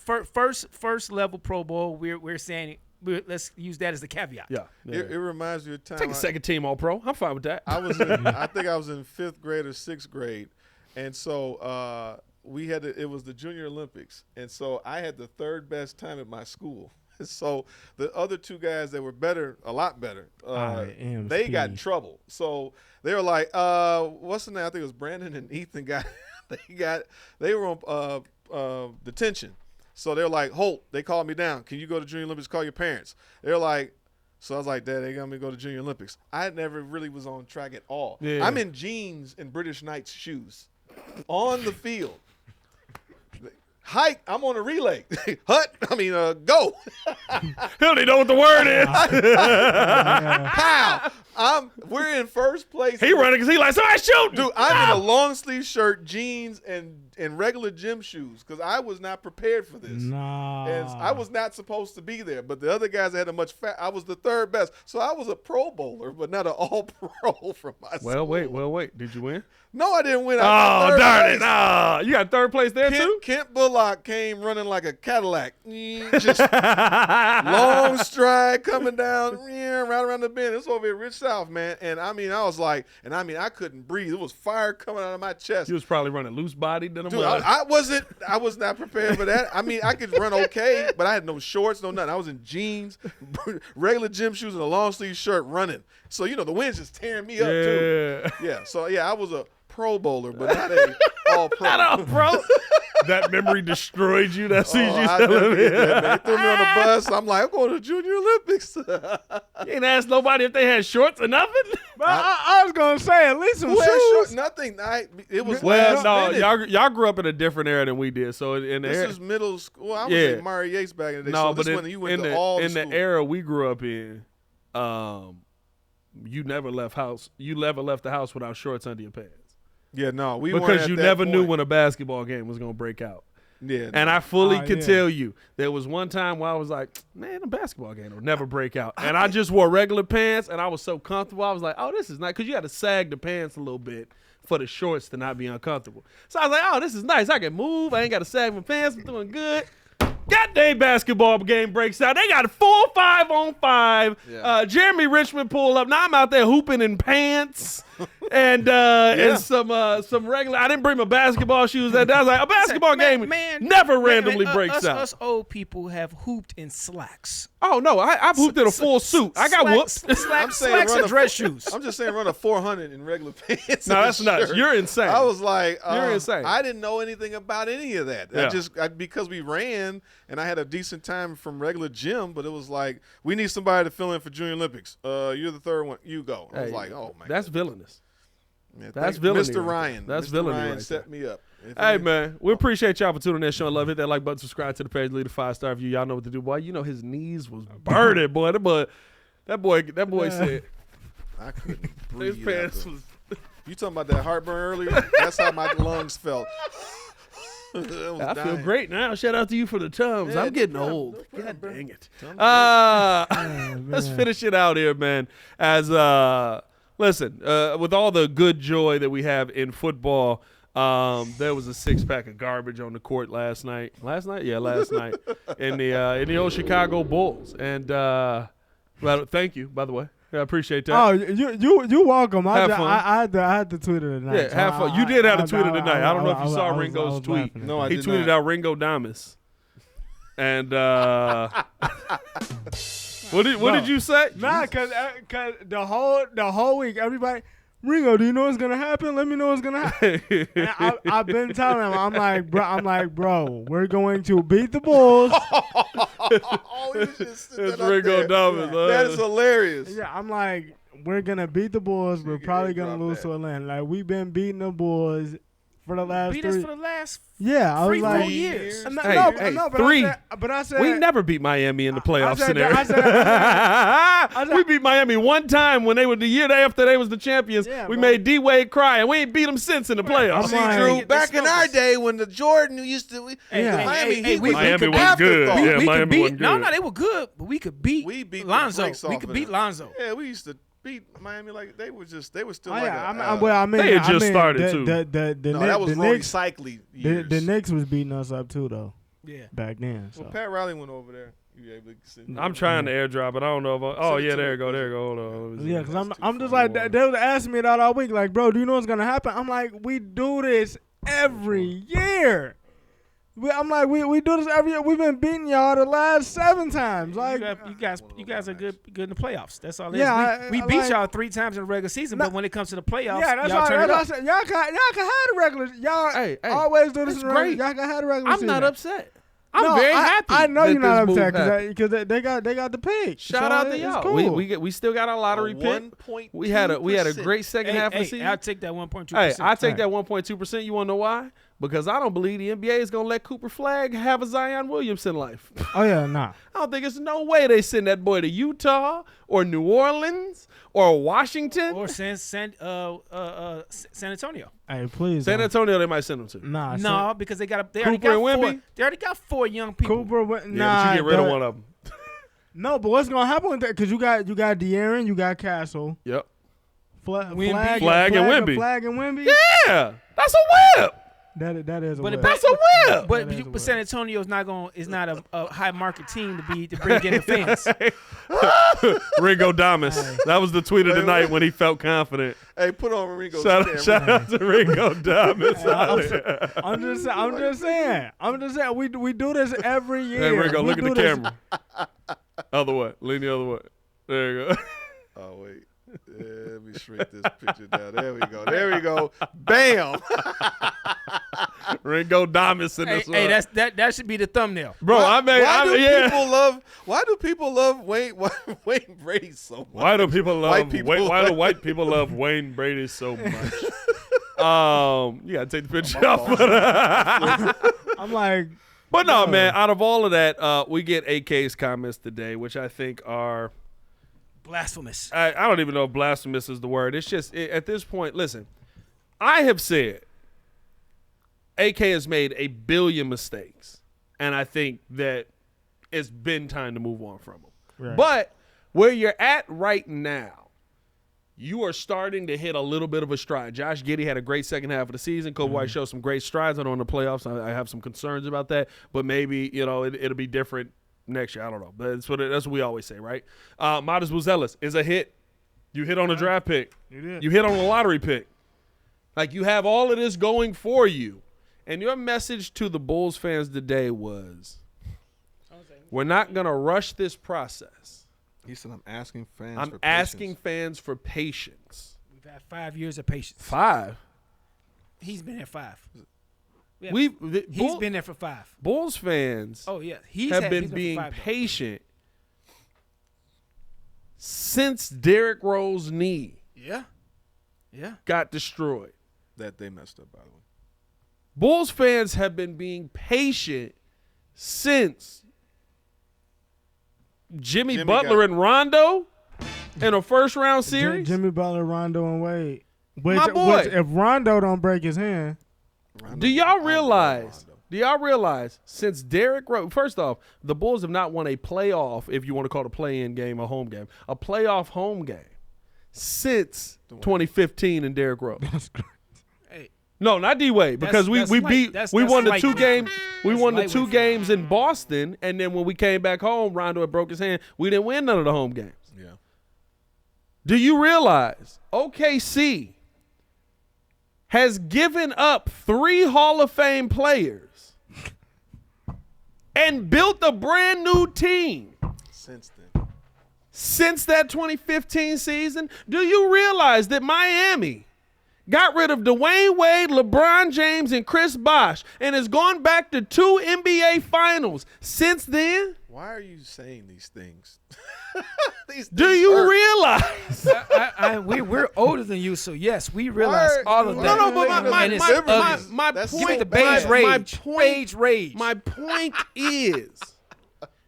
Bowl. what I say. First level Pro Bowl. We're saying let's use that as the caveat. Yeah. it reminds me of time. Take a second team All-Pro. I'm fine with that. I think I was in 5th grade or 6th grade, and so we had it was the Junior Olympics, and so I had the 3rd best time at my school. So the other 2 guys that were better, a lot better, they got in trouble. So they were like, what's the name? I think it was Brandon and Ethan they were on detention. So they're like, Holt, they called me down. Can you go to Junior Olympics? Call your parents. They're like, so I was like, Dad, they got me to go to Junior Olympics. I never really was on track at all. Yeah. I'm in jeans and British Knights shoes on the field. Hike, I'm on a relay. Go. He don't even know what the word is. Pow. We're in first place. He running because he like, somebody shoot. Dude, I'm in a long sleeve shirt, jeans, and regular gym shoes because I was not prepared for this. Nah. And I was not supposed to be there. But the other guys had a much I was the 3rd best. So I was a Pro Bowler, but not an All-Pro from my school. Well, wait. Did you win? No, I didn't win. Oh, I got 3rd darn place. it. Oh, you got 3rd place there, too? Kent Bullock came running like a Cadillac. Just long stride coming down, right around the bend. It's over here, Rich South, man. And I was like, I couldn't breathe. It was fire coming out of my chest. You was probably running loose bodied than a Dude, mud. I was not prepared for that. I could run okay, but I had no shorts, no nothing. I was in jeans, regular gym shoes, and a long sleeve shirt running. So, the wind's just tearing me up, too. Yeah. So, I was a Pro Bowler, but not a All-Pro. Not all pro. That memory destroyed you. That's what you I telling never me. did that, man. They threw me on the bus. I'm like, I'm going to the Junior Olympics. You ain't asked nobody if they had shorts or nothing. But I was gonna say at least some Who had shoes. shorts? Nothing. It was Well, last no, minute. y'all grew up in a different era than we did. So in the This era, is middle school. I was Yeah. in Murray Yates back in the day. no, So but this when you went in to the all in the the era we grew up in, you never left house. You never left the house without shorts under your pants. Yeah, no, we weren't Because at you that never knew point. when a basketball game was gonna break out. Yeah, And I fully could yeah. tell you there was one time where I was like, man, a basketball game will never break out. And I just wore regular pants and I was so comfortable. I was like, oh, this is nice. Because you had to sag the pants a little bit for the shorts to not be uncomfortable. So I was like, oh, this is nice. I can move. I ain't got to sag my pants. I'm doing good. Goddamn basketball game breaks out. They got a 4 5-on-5. Yeah. Jeremy Richmond pull up. Now I'm out there hooping in pants and some regular. I didn't bring my basketball shoes that day. I was like, a basketball game never randomly breaks out. Us old people have hooped in slacks. Oh no, I've hooped in a full suit. I got whooped. I'm saying Slacks run and a dress four- shoes. I'm just saying run a 400 in regular pants. No, and a that's nuts. shirt. You're insane. I was like, You're insane. I didn't know anything about any of that. Yeah. Because we ran and I had a decent time from regular gym, but it was like, we need somebody to fill in for Junior Olympics. You're the 3rd one. You go. I was Hey, like, oh my. that's villainous. Man, that's thank villainy Mr. right Ryan. there. That's Mr. villainy Ryan right set me up. Hey man, we appreciate y'all for tuning in, showing love. Hit that like button, subscribe to the page, leave a 5-star review. Y'all know what to do, boy. You know his knees was burning, boy. That boy said I couldn't his breathe. pants after. was. You talking about that heartburn earlier? That's how my lungs felt. I I feel great now. Shout out to you for the Tums. Yeah, I'm no getting problem, old. no problem, God bro. dang it. Tums Let's finish it out here, man. As listen, with all the good joy that we have in football, there was a 6-pack of garbage on the court last night. Last night in the old Chicago Bulls. And thank you, by the way. I appreciate that. Oh, you welcome. Have fun. I had to tweet it tonight. Yeah, have fun. You did have a Twitter tonight. I don't know if you saw Ringo's tweet. No, I He did tweeted not. out Ringo Damas. And what did you say? Nah, cause the whole week everybody Ringo, do you know what's gonna happen? Let me know what's gonna happen. And I've been telling him, I'm like, bro, we're going to beat the Bulls. Oh, you just sit It's that up Ringo there. Thomas. That is hilarious. Yeah, I'm like, we're gonna beat the Bulls. We're can probably drop gonna lose that. to Atlanta. Like we've been beating the Bulls for the last Beat 3. us for the last Yeah, I was 3-4 like, years. No, Hey, no, hey, no, but 3. I said, We never beat Miami in the playoff said- scenario. I said- We beat Miami one time when they were the year after they was the champions. Yeah, we bro. made D-Wade cry, and we ain't beat them since in the playoffs. I'm See, like- Drew, They back in our smoked us. day when the Jordan used to, Yeah. Miami Hey, Heat we- was we Miami could was good. afterthought. Yeah, we Miami could beat. wasn't No, good. they were good, but we could beat. We beat the Lonzo. brakes We off could of beat them. Lonzo. Yeah, we used to beat Miami like they were still Oh, like yeah, a, well, I mean, They had just started, the, too. The no, that was the Ronnie Knicks, Cycli years. the Knicks was beating us up too, though, Yeah. back then. So. Well, Pat Riley went over there. You able to sit I'm trying to airdrop it. I don't know if Send it yeah, to there me, you go. please. There you go. Hold on. Let me see. Yeah, because That's I'm too just funny. like, they was asking me that all week. Like, bro, do you know what's going to happen? I'm like, we do this every year. I'm like, we do this every year. We've been beating y'all the last 7 times. Like, You guys are good in the playoffs. That's all it is. Yeah, we I beat like- y'all 3 times in the regular season, but when it comes to the playoffs, yeah, that's y'all all. turn it That's up. all I said. Y'all can have the regular. Y'all Hey, always do this it's in the regular. great. Y'all can have the regular I'm season. not upset. I'm No, very happy. I know that you're not this move upset happened. because they got the pick. Shout So out to it's y'all. Cool. We still got our lottery pick. 1.2%. We had a great second half of the season. I'll take that 1.2%. Hey, I take that 1.2%. You want to know why? Because I don't believe the NBA is going to let Cooper Flagg have a Zion Williamson life. Oh yeah, nah. I don't think it's no way they send that boy to Utah or New Orleans or Washington. or San Antonio. Hey, please. San don't. Antonio, they might send him to. Nah. No, because they already Cooper got and 4. Wemby? They already got 4 young people. Cooper. Yeah, Nah. but you get rid of one of them. No, but what's gonna happen with that? Because you got De'Aaron, you got Castle, Yep. Wemby. Flag and Wemby. Flag and Wemby. Yeah, that's a whip. That is a But whip. That's a whip. But That is a but San Antonio is not a high market team to bring in the fans. Ringo Damas. Hey. That was the tweet of the Wait, night wait. when he felt confident. Hey, put on Ringo's Shout camera. out to Ringo Damas. I'm just saying. We do this every year. Hey, Ringo, We look at do the this- camera. Other way. Lean the other way. There you go. Oh wait. Yeah, let me shrink this picture down. There we go. There we go. Bam. Ringo Damas in hey, this one. hey, that should be the thumbnail. Bro, why do people love Wayne Brady so much? Why do people love White people why do love- white people love Wayne Brady so much? You gotta take the picture My off. I'm like, But no, No. man, out of all of that, we get AK's comments today, which I think are Blasphemous. I don't even know if blasphemous is the word. It's just at this point, listen, I have said AK has made a billion mistakes, and I think that it's been time to move on from him. Right. But where you're at right now, you are starting to hit a little bit of a stride. Josh Giddey had a great second half of the season. Kobe White showed some great strides. I know in the playoffs, I have some concerns about that, but maybe it'll be different next year. I don't know. That's what we always say, right? Modest Buzelis is a hit. You hit on a draft pick. you did. You hit on a lottery pick. Like, you have all of this going for you. And your message to the Bulls fans today was, we're not going to rush this process. He said, "I'm asking fans. I'm for asking patience." fans for patience. We've had 5 years of patience. 5. He's been there 5. Yeah. He's been there for 5. Bulls fans Oh yeah, have he's been been being for 5 though. patient since Derrick Rose's knee Yeah. got destroyed. That they messed up, by the way. Bulls fans have been being patient since Jimmy Butler and Rondo in a first-round series. Jimmy Butler, Rondo, and Wade. My boy. Which, if Rondo don't break his hand, Rondo- Do y'all Rondo- realize? Rondo. Do y'all realize since Derrick Rose? First off, the Bulls have not won a playoff, if you want to call it a play-in game, a home game, a playoff home game since 2015 and Derrick Rose. Hey, No, not D-Wade, because That's we light. beat That's we won the light 2 work. games. We That's won the light 2 work. games in Boston, and then when we came back home, Rondo had broke his hand. We didn't win none of the home games. Yeah. Do you realize OKC has given up 3 Hall of Fame players and built a brand new team Since then. since that 2015 season? Do you realize that Miami got rid of Dwayne Wade, LeBron James, and Chris Bosh, and has gone back to 2 NBA finals since then? Why are you saying these things? Do you realize? We're older than you, so yes, we realize all of that. No, but And it's my That's point, so beige bad. rage. Beige Rage. My point is,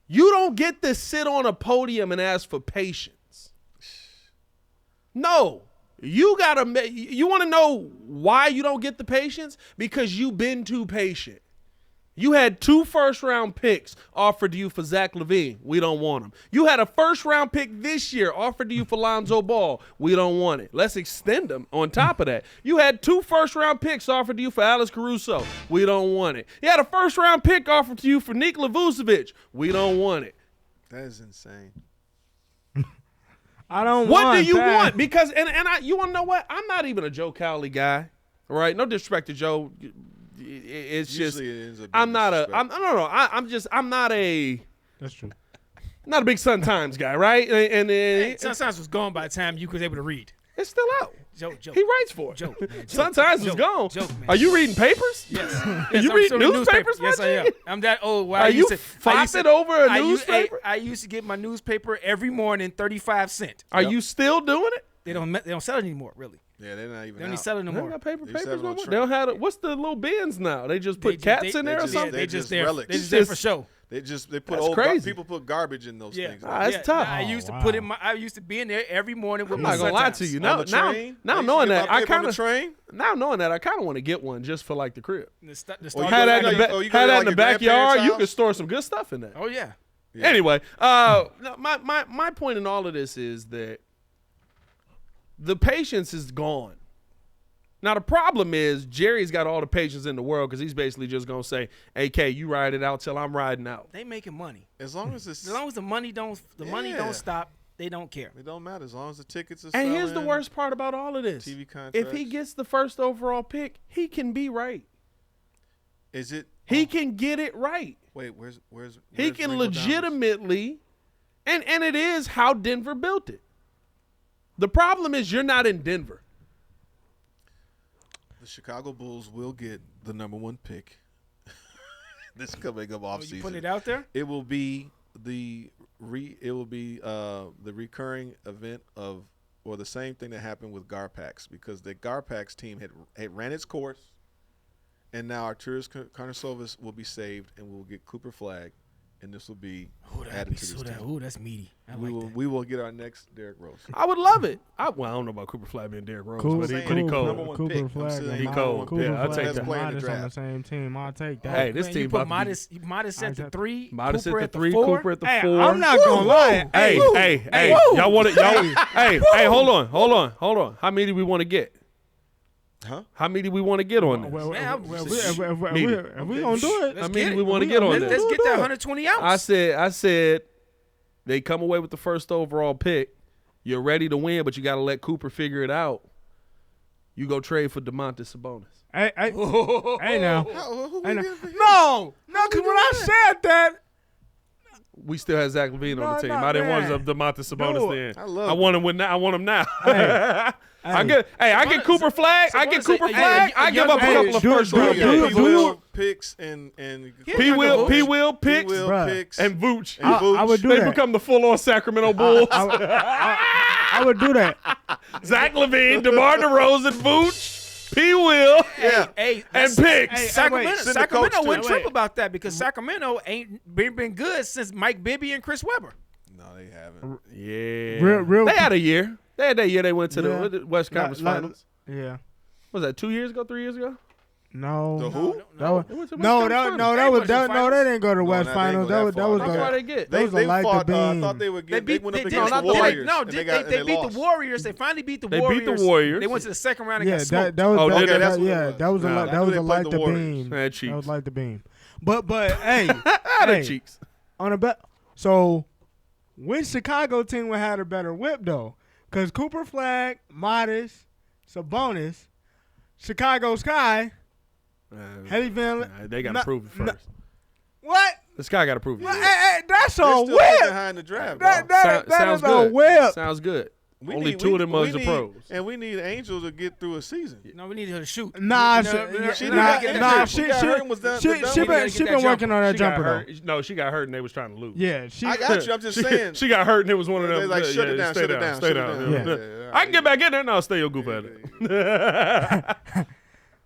you don't get to sit on a podium and ask for patience. No. You want to know why you don't get the patience? Because you've been too patient. You had 2 first-round picks offered to you for Zach LaVine. We don't want him. You had a first-round pick this year offered to you for Lonzo Ball. We don't want it. Let's extend them on top of that. You had 2 first-round picks offered to you for Alex Caruso. We don't want it. You had a first-round pick offered to you for Nikola Vucevic. We don't want it. That is insane. I don't What want do you that. want? Because you want to know what? I'm not even a Joe Cowley guy, right? No disrespect to Joe. It's just Usually it ends up being I'm not a. disrespect. I'm not a. That's true. Not a big Sun Times guy, right? And Sometimes was gone by the time you was able to read. it's still out. Joke. He writes for it. Joke, man. Sun Times was gone. Joke, man. Are you reading papers? Yes. You I'm read still in the newspapers, Yes, my I am. G? I'm that old. Where Are I you used to, flopping over a I newspaper? I used to get my newspaper every morning, 35 cents. Are you still doing it? They don't sell it anymore, really. Yeah, they're not even They don't even out. sell it no They don't more. got paper They used to papers have it no on more. tra- They don't have what's the little bins now? They just put They cats in there or just- something? They just there. relics. They It's just there for just- show. They put That's old crazy. people put garbage in those things. That's tough. I used to Oh, put wow. in I used to be in there every morning with I'm my not gonna lie to you. On Now the train? now I used to knowing get that, my I paper on kind the of train. now knowing that I kind of want to get one just for like the crib. The sta- the Oh, start- you Had go that to in the, like- ba- oh, you go had to that like in the your backyard. grandparents' You house? could store some good stuff in there. Oh yeah. Yeah. Anyway, no, my point in all of this is that the patience is gone. Now the problem is Jerry's got all the patience in the world because he's basically just gonna say, "Hey, K, you ride it out till I'm riding out." They making money. As long as it's As long as the money don't money Yeah. don't stop, they don't care. it don't matter. As long as the tickets are And selling. here's the worst part about all of this: TV contracts. if he gets the first overall pick, he can be right. Is it? He can get it right. Wait, where's He can Ringo Diamonds? legitimately, and it is how Denver built it. The problem is you're not in Denver. The Chicago Bulls will get the #1 pick. This coming up off You season. putting it out there? It will be the recurring event of, or the same thing that happened with Garpax, because the Garpax team had ran its course, and now Arturas Karnisovas will be saved, and we'll get Cooper Flag, and this will be added to this team. Ooh, that's meaty. I like that. We will get our next Derrick Rose. I would love it. I don't know about Cooper Flag being Derrick Rose, but he Number cold. one Cooper pick. I'm Flag. saying he and cold. Cooper Yeah, I'll Flag take and that. Playing the Modest on the draft. same team. I'll take that. Hey, this Man, team you put about to be- Modest at the 3. Modest Cooper at the 3, 4. Cooper at the Hey, 4. I'm not gonna lie. Hey, y'all want it? Hey, hold on. How many do we want to get? Huh? How many do we want to get on this? Well, Yeah, if we gonna do it, How many do we want to get on Let's this? get that 120 ounce. I said they come away with the first overall pick. You're ready to win, but you got to let Cooper figure it out. You go trade for DeMontis Sabonis. hey now. Who Hey, we now. get for him? No, because when I said that, We still had Zach LaVine on the No, team. no, I didn't man. want DeMontis Sabonis Dude, then. I love I want him now. I want him now. Hey, I get Sabonis- Cooper Flag. I get Sabonis- Cooper hey, Flag. I give up a hey, couple of do- first do- round do- picks. do- P-Will picks and P Will picks Bruh. picks and Vooch. and Vooch. I would do They that. become the full-on Sacramento Bulls. I would do that. Zach LaVine, DeMar DeRozan, Vooch, P Will, Hey, and picks. Sacramento, Send the Sacramento coach wouldn't to- trip about that because Sacramento ain't been good since Mike Bibby and Chris Webber. No, they haven't. Yeah. Real They had a year. They had that year they went to Yeah. the West Conference Finals. Yeah. Was that 2 years ago, 3 years ago? No. The who? That was, They went to the no, West that Conference no, Finals. that was They that, went to no, the they didn't go to West they Finals. didn't That go was that That's far. why they get. That was They a light fought. to I beam. thought they would They get. beat They went up they, against not the the Warriors. No, and they got- and beat the lost. Warriors. They finally beat the They beat Warriors. the Warriors. They went to the second round and Yeah, got smoked. that was Oh, that, did they? that, That's what it yeah, was. that was a Nah, light, I that knew was they a played light the to Warriors. beam. Had That cheeks. was light to beam. But hey, Had hey, cheeks. on a bet. So which Chicago team would have a better whip though? Because Cooper Flag, Modest, Sabonis, Chicago Sky, Heavy Van. They got to No- prove it no- first. What? This guy got to prove it. Hey, that's They're a still whip. behind the draft. That dog. that Sounds is a good. whip. Sounds good. We Only need- two of them we mugs are need- pros. And we need Angel to get through a season. No, we need her to shoot. Nah, No, no, she no, nah, gotta get that nah, jumper. she got hurt and was done- was done. she We gotta been get that working on that She got jumper though. hurt. No, she got hurt and they was trying to lose. Yeah, she. I got you. I'm just saying. She got hurt and it was one of them. They like, shut it down, stay shut it down, down, stay shut it down. down. Yeah. Yeah. I can get back in there. No, stay your goof at it.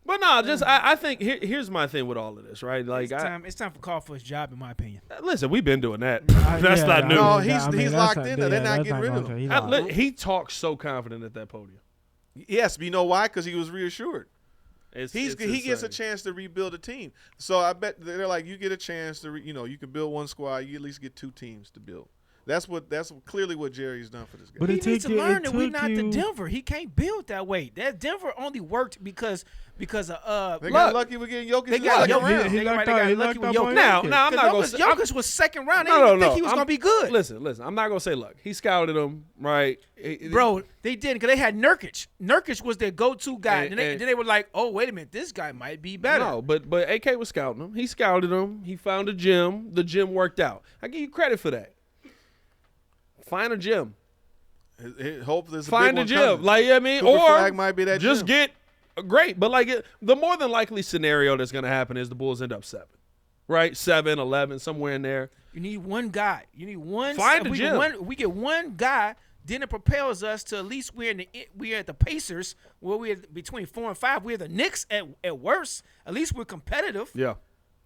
But no, just I think here's my thing with all of this, right? Like, It's time for call for his job, in my opinion. listen, we've been doing that. That's Yeah, not new. No, I mean, he's that's locked in there. They're not that's getting rid of going him. to- he's locked. He talks so confident at that podium. Yes, but you know why? Because he was reassured. It's He gets a insane. chance to rebuild a team. So I bet they're like, you get a chance to, you can build one squad. You at least get two teams to build. That's clearly what Jerry's done for this guy. But He it needs took to you- learn it that we're took not the you- Denver. He can't build that way. That Denver only worked because they got got lucky with getting Jokic. They in got the second Jokic. round. He They lucked got out- he lucky with lucked up on Jokic. Now, Jokic. I'm not gonna Jokic, say. Jokic was second round. They No, didn't no, even no. think he was I'm- gonna be good. Listen. I'm not gonna say luck. He scouted him, right? Bro, they didn't because they had Nurkic. Nurkic was their go-to guy. And- Then they were like, oh, wait a minute, this guy might be better. No, but AK was scouting him. He scouted him. He found a gym. The gym worked out. I give you credit for that. Find a gym. Hope there's a Find big a one gym. coming. Like, I mean, Cooper or Flag might be that just gym. get great. But like the more than likely scenario that's going to happen is the Bulls end up 7, right? 7, 11, somewhere in there. You need one guy. You need one. Find a we gym. Get we get one guy. Then it propels us to at least we're at the Pacers where we're between 4 and 5. We're the Knicks at worst. At least we're competitive. Yeah,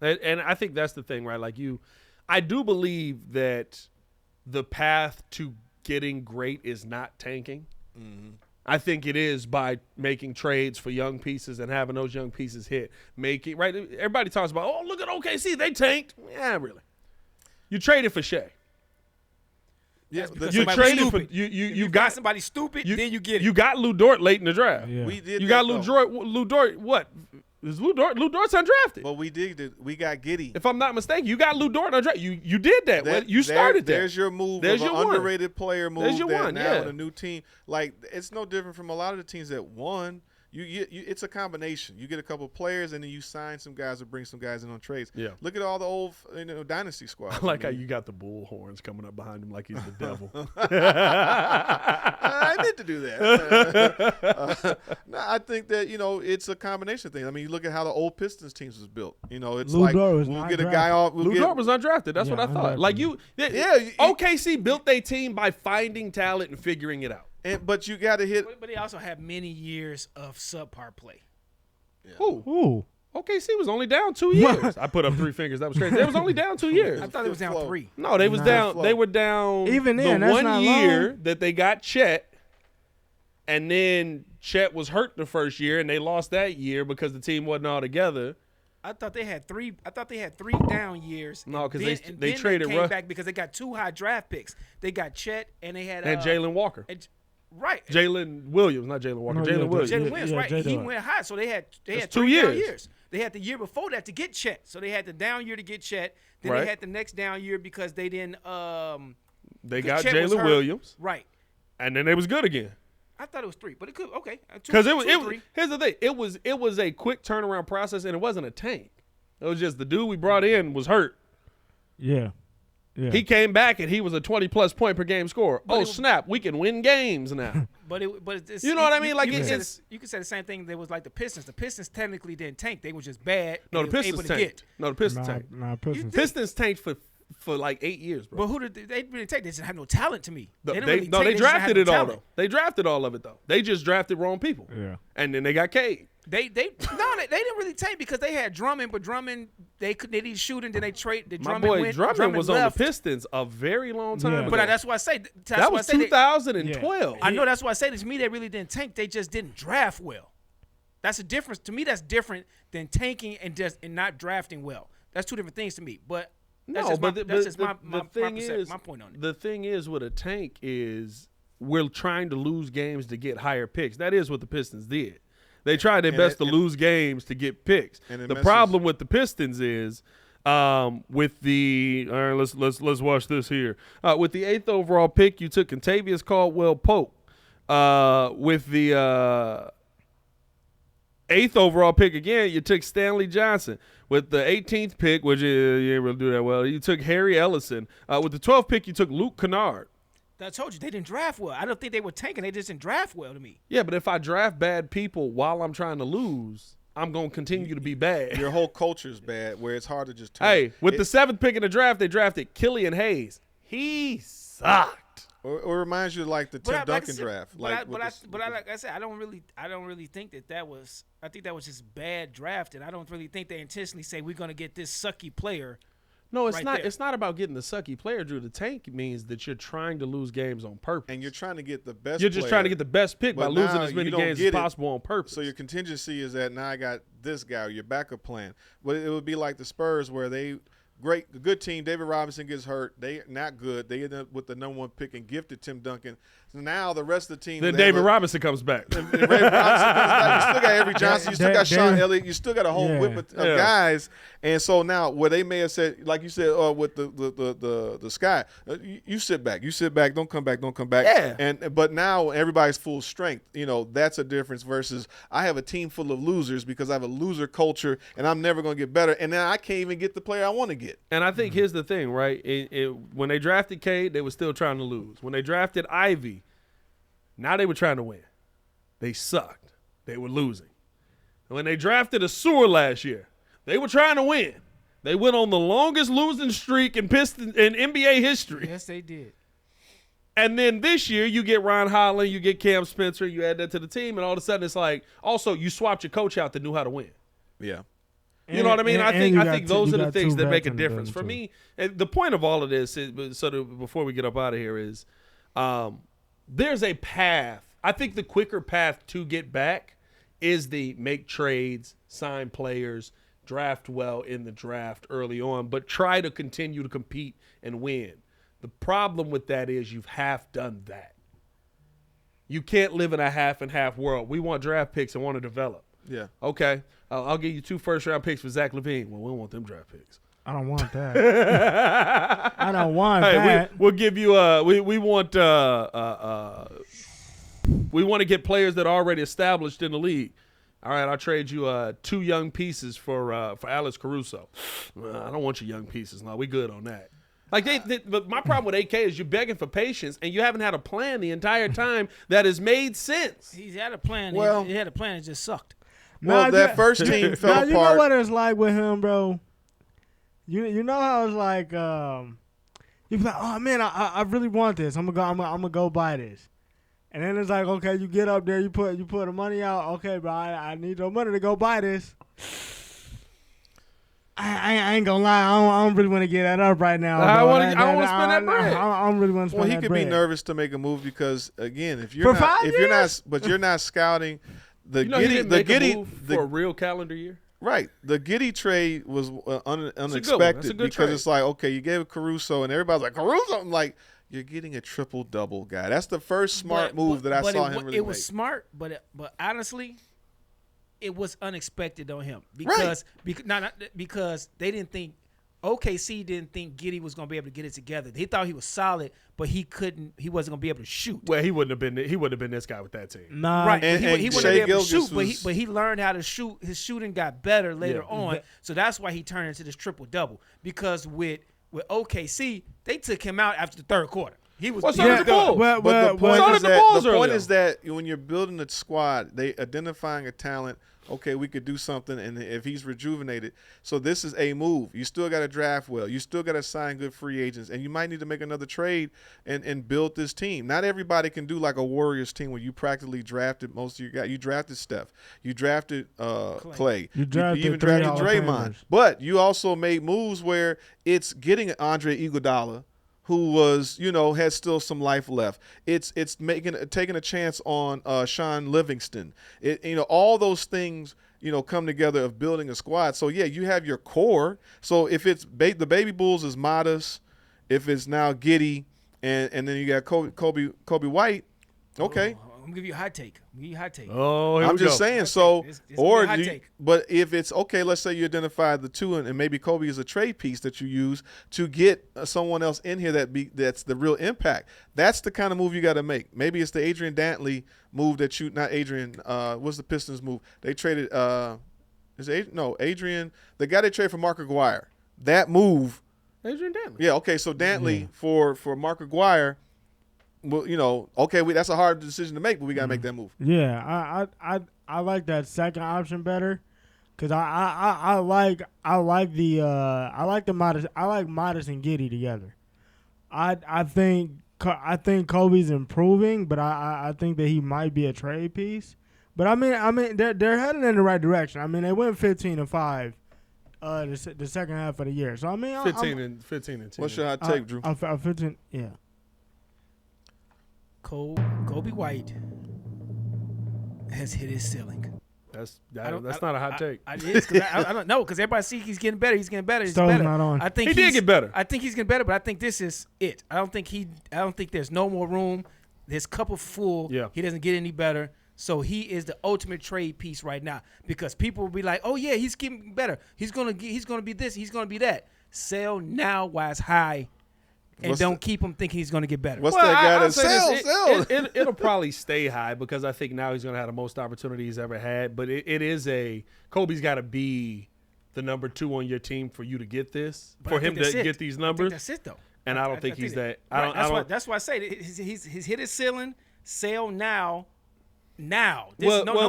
and I think that's the thing, right? Like I do believe that the path to getting great is not tanking. Mm-hmm. I think it is by making trades for young pieces and having those young pieces hit. Right? Everybody talks about, oh, look at OKC, they tanked. Yeah, really. You traded for Shea. Yeah, That's because You somebody was traded for stupid. you If got find somebody stupid, then you get it. You got Lou Dort late in the draft. Yeah. we did. You that, got though. Lou Dort. What is Lou Dort? Lou Dort's undrafted. But we did. We got Giddey. If I'm not mistaken, you got Lou Dort undrafted. You did that. You started that. There's your move. There's of your an one. underrated player move. There's your that one, now yeah. on a new team. Like it's no different from a lot of the teams that won. It's a combination. You get a couple players and then you sign some guys or bring some guys in on trades. Yeah. Look at all the old dynasty squads. I like how you got the bull horns coming up behind him like he's the devil. I meant to do that. No, I think that it's a combination thing. I mean, you look at how the old Pistons teams was built. It's Lou like Dort was we'll not get a guy drafted. off. Lou Dort was undrafted. That's Yeah, what I thought. undrafted. Like Yeah, OKC built their team by finding talent and figuring it out. but you got to hit. But they also have many years of subpar play. Who? Ooh. OKC was only down 2 years. I put up 3 fingers. That was crazy. They was only down 2 years. I thought it was down Flow. 3. No, they was Nah. down. Flow. They were down. Even then, the that's one not year long. that they got Chet, and then Chet was hurt the first year, and they lost that year because the team wasn't all together. I thought they had 3 down years. No, and 'cause then- they then traded came Russ- back because they got 2 high draft picks. They got Chet and they had And Jalen Walker, right. Jalen Williams, not Jalen Walker. No, Jalen yeah, Williams. Jalen Yeah, Williams, yeah, right? J-Dog. He went high, so they had That's 3 2 down years. years. They had the year before that to get Chet, so they had the down year to get Chet. Then Right. they had the next down year because they didn't. They got Chet was Jalen hurt. Williams, Right. and then they was good again. I thought it was 3, but it could okay. Because it was. 3. Here's the thing. It was a quick turnaround process, and it wasn't a tank. It was just the dude we brought in was hurt. Yeah. Yeah. He came back and he was a 20-plus point per game scorer. But Oh it was- snap! We can win games now. But it's, You know what I mean? Like, you, it's- you could say the same thing. That was like the Pistons. The Pistons technically didn't tank. They were just bad. No, and the they was Pistons able to tanked. get. No, the Pistons Nah, tanked. nah, Pistons. Pistons tanked for like 8 years, bro. But who did they really take? They just had no talent to me. They didn't really tank, they just had drafted no it all talent. though. They drafted all of it though. They just drafted wrong people. Yeah. And then they got Cade. They didn't really tank because they had Drummond, but Drummond they didn't shoot, and then they trade. The My Drummond boy went, Drummond was left. on the Pistons a very long time Yeah. ago. But that's why I say that was 2012. I know that's why I say to me they really didn't tank. They just didn't draft well. That's a difference to me. That's different than tanking and not drafting well. That's 2 different things to me. But that's No, just but that's just my thing perception, is, my point on it. the thing is with a tank is we're trying to lose games to get higher picks. That is what the Pistons did. They tried their best to lose games to get picks. And it The messes- problem with the Pistons is with the all right, let's watch this here. With the 8th overall pick, you took Kentavious Caldwell Pope. With the 8th overall pick again, you took Stanley Johnson. With the 18th pick, which you ain't really do that well, you took Harry Ellison. With the 12th pick, you took Luke Kennard. I told you they didn't draft well. I don't think they were tanking. They just didn't draft well to me. Yeah, but if I draft bad people while I'm trying to lose, I'm going to continue to be bad. Your whole culture's bad, where it's hard to just turn. Hey, with the 7th pick in the draft, they drafted Killian Hayes. He sucked. Or it reminds you of like the Tim Duncan draft. Like I said, I don't really think that was. I think that was just bad drafting. I don't really think they intentionally say we're going to get this sucky player. No, it's right not. there. It's not about getting the sucky player, Drew. The tank means that you're trying to lose games on purpose, and you're trying to get the best. You're just trying to get the best pick by But losing now as many you don't games as get it. possible on purpose. So your contingency is that now I got this guy, or your backup plan. But it would be like the Spurs, where good team. David Robinson gets hurt. They not good. They end up with the number 1 pick and gifted Tim Duncan. So now the rest of the team. Then David Robinson comes back. David Robinson comes back. You still got Avery Johnson. You still got Sean Elliott. You still got a whole whip of guys. And so now, where they may have said, like you said, with the Sky, you sit back. You sit back. Don't come back. Don't come back. Yeah. But now everybody's full strength. That's a difference versus I have a team full of losers because I have a loser culture and I'm never going to get better. And then I can't even get the player I want to get. And I think here's the thing, right? When they drafted Cade, they were still trying to lose. When they drafted Ivy, now they were trying to win. They sucked. They were losing. And when they drafted a Sewer last year, they were trying to win. They went on the longest losing streak in NBA history. Yes, they did. And then this year, you get Ron Holland, you get Cam Spencer, you add that to the team, and all of a sudden it's like, also, you swapped your coach out that knew how to win. Yeah. You know what I mean? I think those are the things that make a veterans difference. For too. me, and the point of all of this, before we get up out of here, is there's a path. I think the quicker path to get back is the make trades, sign players, draft well in the draft early on, but try to continue to compete and win. The problem with that is you've half done that. You can't live in a half and half world. We want draft picks and want to develop. Yeah. Okay, I'll give you 2 first-round picks for Zach LaVine. Well, we don't want them draft picks. I don't want that. I don't want that. We'll give you we want to get players that are already established in the league. All right, I'll trade you 2 young pieces for Alex Caruso. I don't want your young pieces. No, we good on that. Like but my problem with AK is you're begging for patience and you haven't had a plan the entire time that has made sense. He's had a plan. Well, he had a plan. It just sucked. Well, that first team fell apart. You know what it's like with him, bro? You know how it's like you be like, oh man, I really want this. I'm gonna go buy this. And then it's like, okay, you get up there, you put the money out. Okay, bro, I need your money to go buy this. I ain't gonna lie, I don't really want to get that up right now. I want to spend that bread. I don't really want to spend that bread. Well, he could be nervous to make a move because, again, if you're not scouting the Giddey for a real calendar year. Right, the Giddey trade was unexpected because it's like, okay, you gave it Caruso and everybody's like, Caruso. I'm like, you're getting a triple-double guy. That's the first smart move that I saw him really make. It was smart, but honestly, it was unexpected on him because they didn't think OKC didn't think Giddey was going to be able to get it together. They thought he was solid, but he wasn't going to be able to shoot. Well, he wouldn't have been this guy with that team. Nah, right? And he wouldn't be able to shoot, but he learned how to shoot. His shooting got better later on, so that's why he turned into this triple-double. Because with OKC, they took him out after the third quarter. He was the Bulls. But the point is that when you're building a squad, they identifying a talent. Okay, we could do something, and if he's rejuvenated. So this is a move. You still got to draft well. You still got to sign good free agents, and you might need to make another trade and build this team. Not everybody can do like a Warriors team where you practically drafted most of your guys. You drafted Steph. You drafted Clay. You even drafted Draymond. But you also made moves where it's getting Andre Iguodala, who was, had still some life left. It's taking a chance on Sean Livingston. All those things, come together of building a squad. So yeah, you have your core. So if it's the Baby Bulls is Modest, if it's now Giddey, and then you got Kobe White. Okay. gonna give you a hot take. Oh, here I'm we just go. saying. So, It's or a hot you, take. but if it's okay, let's say you identify the two, and maybe Kobe is a trade piece that you use to get someone else in here that's the real impact. That's the kind of move you got to make. Maybe it's the Adrian Dantley move that you not Adrian. What's the Pistons move? They traded. Adrian, the guy they traded for Mark Aguirre. That move. Adrian Dantley. Yeah. Okay. So Dantley for Mark Aguirre. Well, okay, that's a hard decision to make, but we gotta make that move. Yeah, I like that second option better, cause I like Modest and Giddey together. I think Kobe's improving, but I think that he might be a trade piece. But I mean they're heading in the right direction. I mean they went 15-5, the second half of the year. So I mean 15 and 10. What's your hot take, Drew? 15, yeah. Kobe White has hit his ceiling. That's not a hot take. I don't know because everybody see he's getting better. He's getting better. He's Stove's better. not on. I think He did get better. I think he's getting better, but I think this is it. I don't think there's no more room. His cup is full. Yeah. He doesn't get any better. So he is the ultimate trade piece right now because people will be like, "Oh yeah, he's getting better. He's gonna be this. He's gonna be that." Sell now while it's high. And don't keep him thinking he's going to get better. What's that guy that sell? sell? It'll probably stay high because I think now he's going to have the most opportunity he's ever had. But it is Kobe's got to be the number 2 on your team for you to get this, But for I him think to that's get it. these I numbers. think that's it, though. And I don't think he's that. That's why I say that he's hit his ceiling. Sell now. No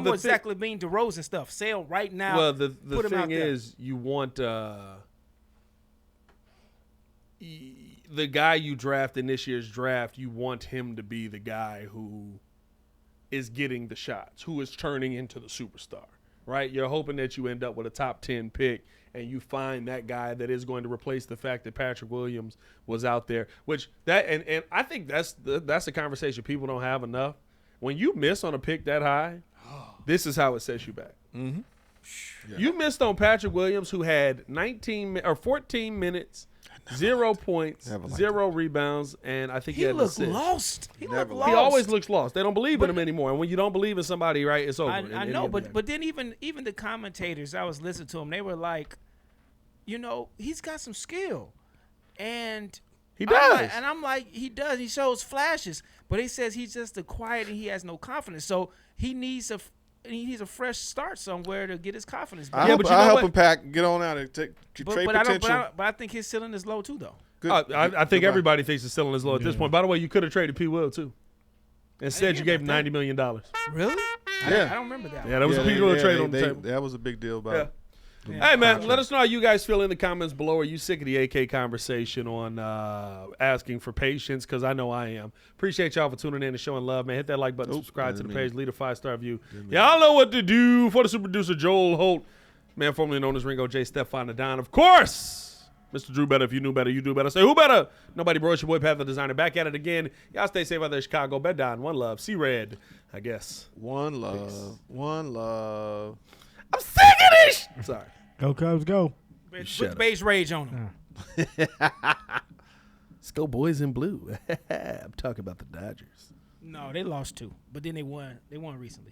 more exactly being DeRozan stuff. Sell right now. Well, the put him out thing there. is, you want the guy you draft in this year's draft, you want him to be the guy who is getting the shots, who is turning into the superstar, right? You're hoping that you end up with a top 10 pick and you find that guy that is going to replace the fact that Patrick Williams was out there, and I think that's a conversation people don't have enough. When you miss on a pick that high, this is how it sets you back. Mm-hmm. Yeah. You missed on Patrick Williams, who had 14 minutes, 0 points, 0 rebounds, and I think he had looked an assist. lost. He looked lost. He always looks lost. They don't believe in him anymore. And when you don't believe in somebody, right, it's over. I know, but then even the commentators, I was listening to them, they were like, he's got some skill, and he does. I'm like, he does. He shows flashes, but he says he's just quiet and he has no confidence. So he needs a fresh start somewhere to get his confidence back. I help him pack, get on out and trade potential. But I think his ceiling is low too, though. I think everybody thinks his ceiling is low at this point. By the way, you could have traded P. Will too. Instead, you gave him $90 million. Really? Yeah. I don't remember that. Yeah, that was a P. Will trade on the table. That was a big deal about it. Hey, man, let us know how you guys feel in the comments below. Are you sick of the AK conversation on asking for patience? Because I know I am. Appreciate y'all for tuning in and showing love, man. Hit that like button, subscribe to the page, leave a 5-star review. Y'all know what to do. For the super producer, Joel Holt, man, formerly known as Ringo J. Stefan the Don. Of course, Mr. Drew Better. If you knew better, you do better. Say who better? Nobody, bro. It's your boy, Pat the Designer. Back at it again. Y'all stay safe out there in Chicago. Bed down. One love. See red, I guess. One love. Peace. One love. I'm sick of this. I'm sorry. Go Cubs, go. Put beige rage on them. Let's go, boys in blue. I'm talking about the Dodgers. No, they lost 2, but then they won. They won recently.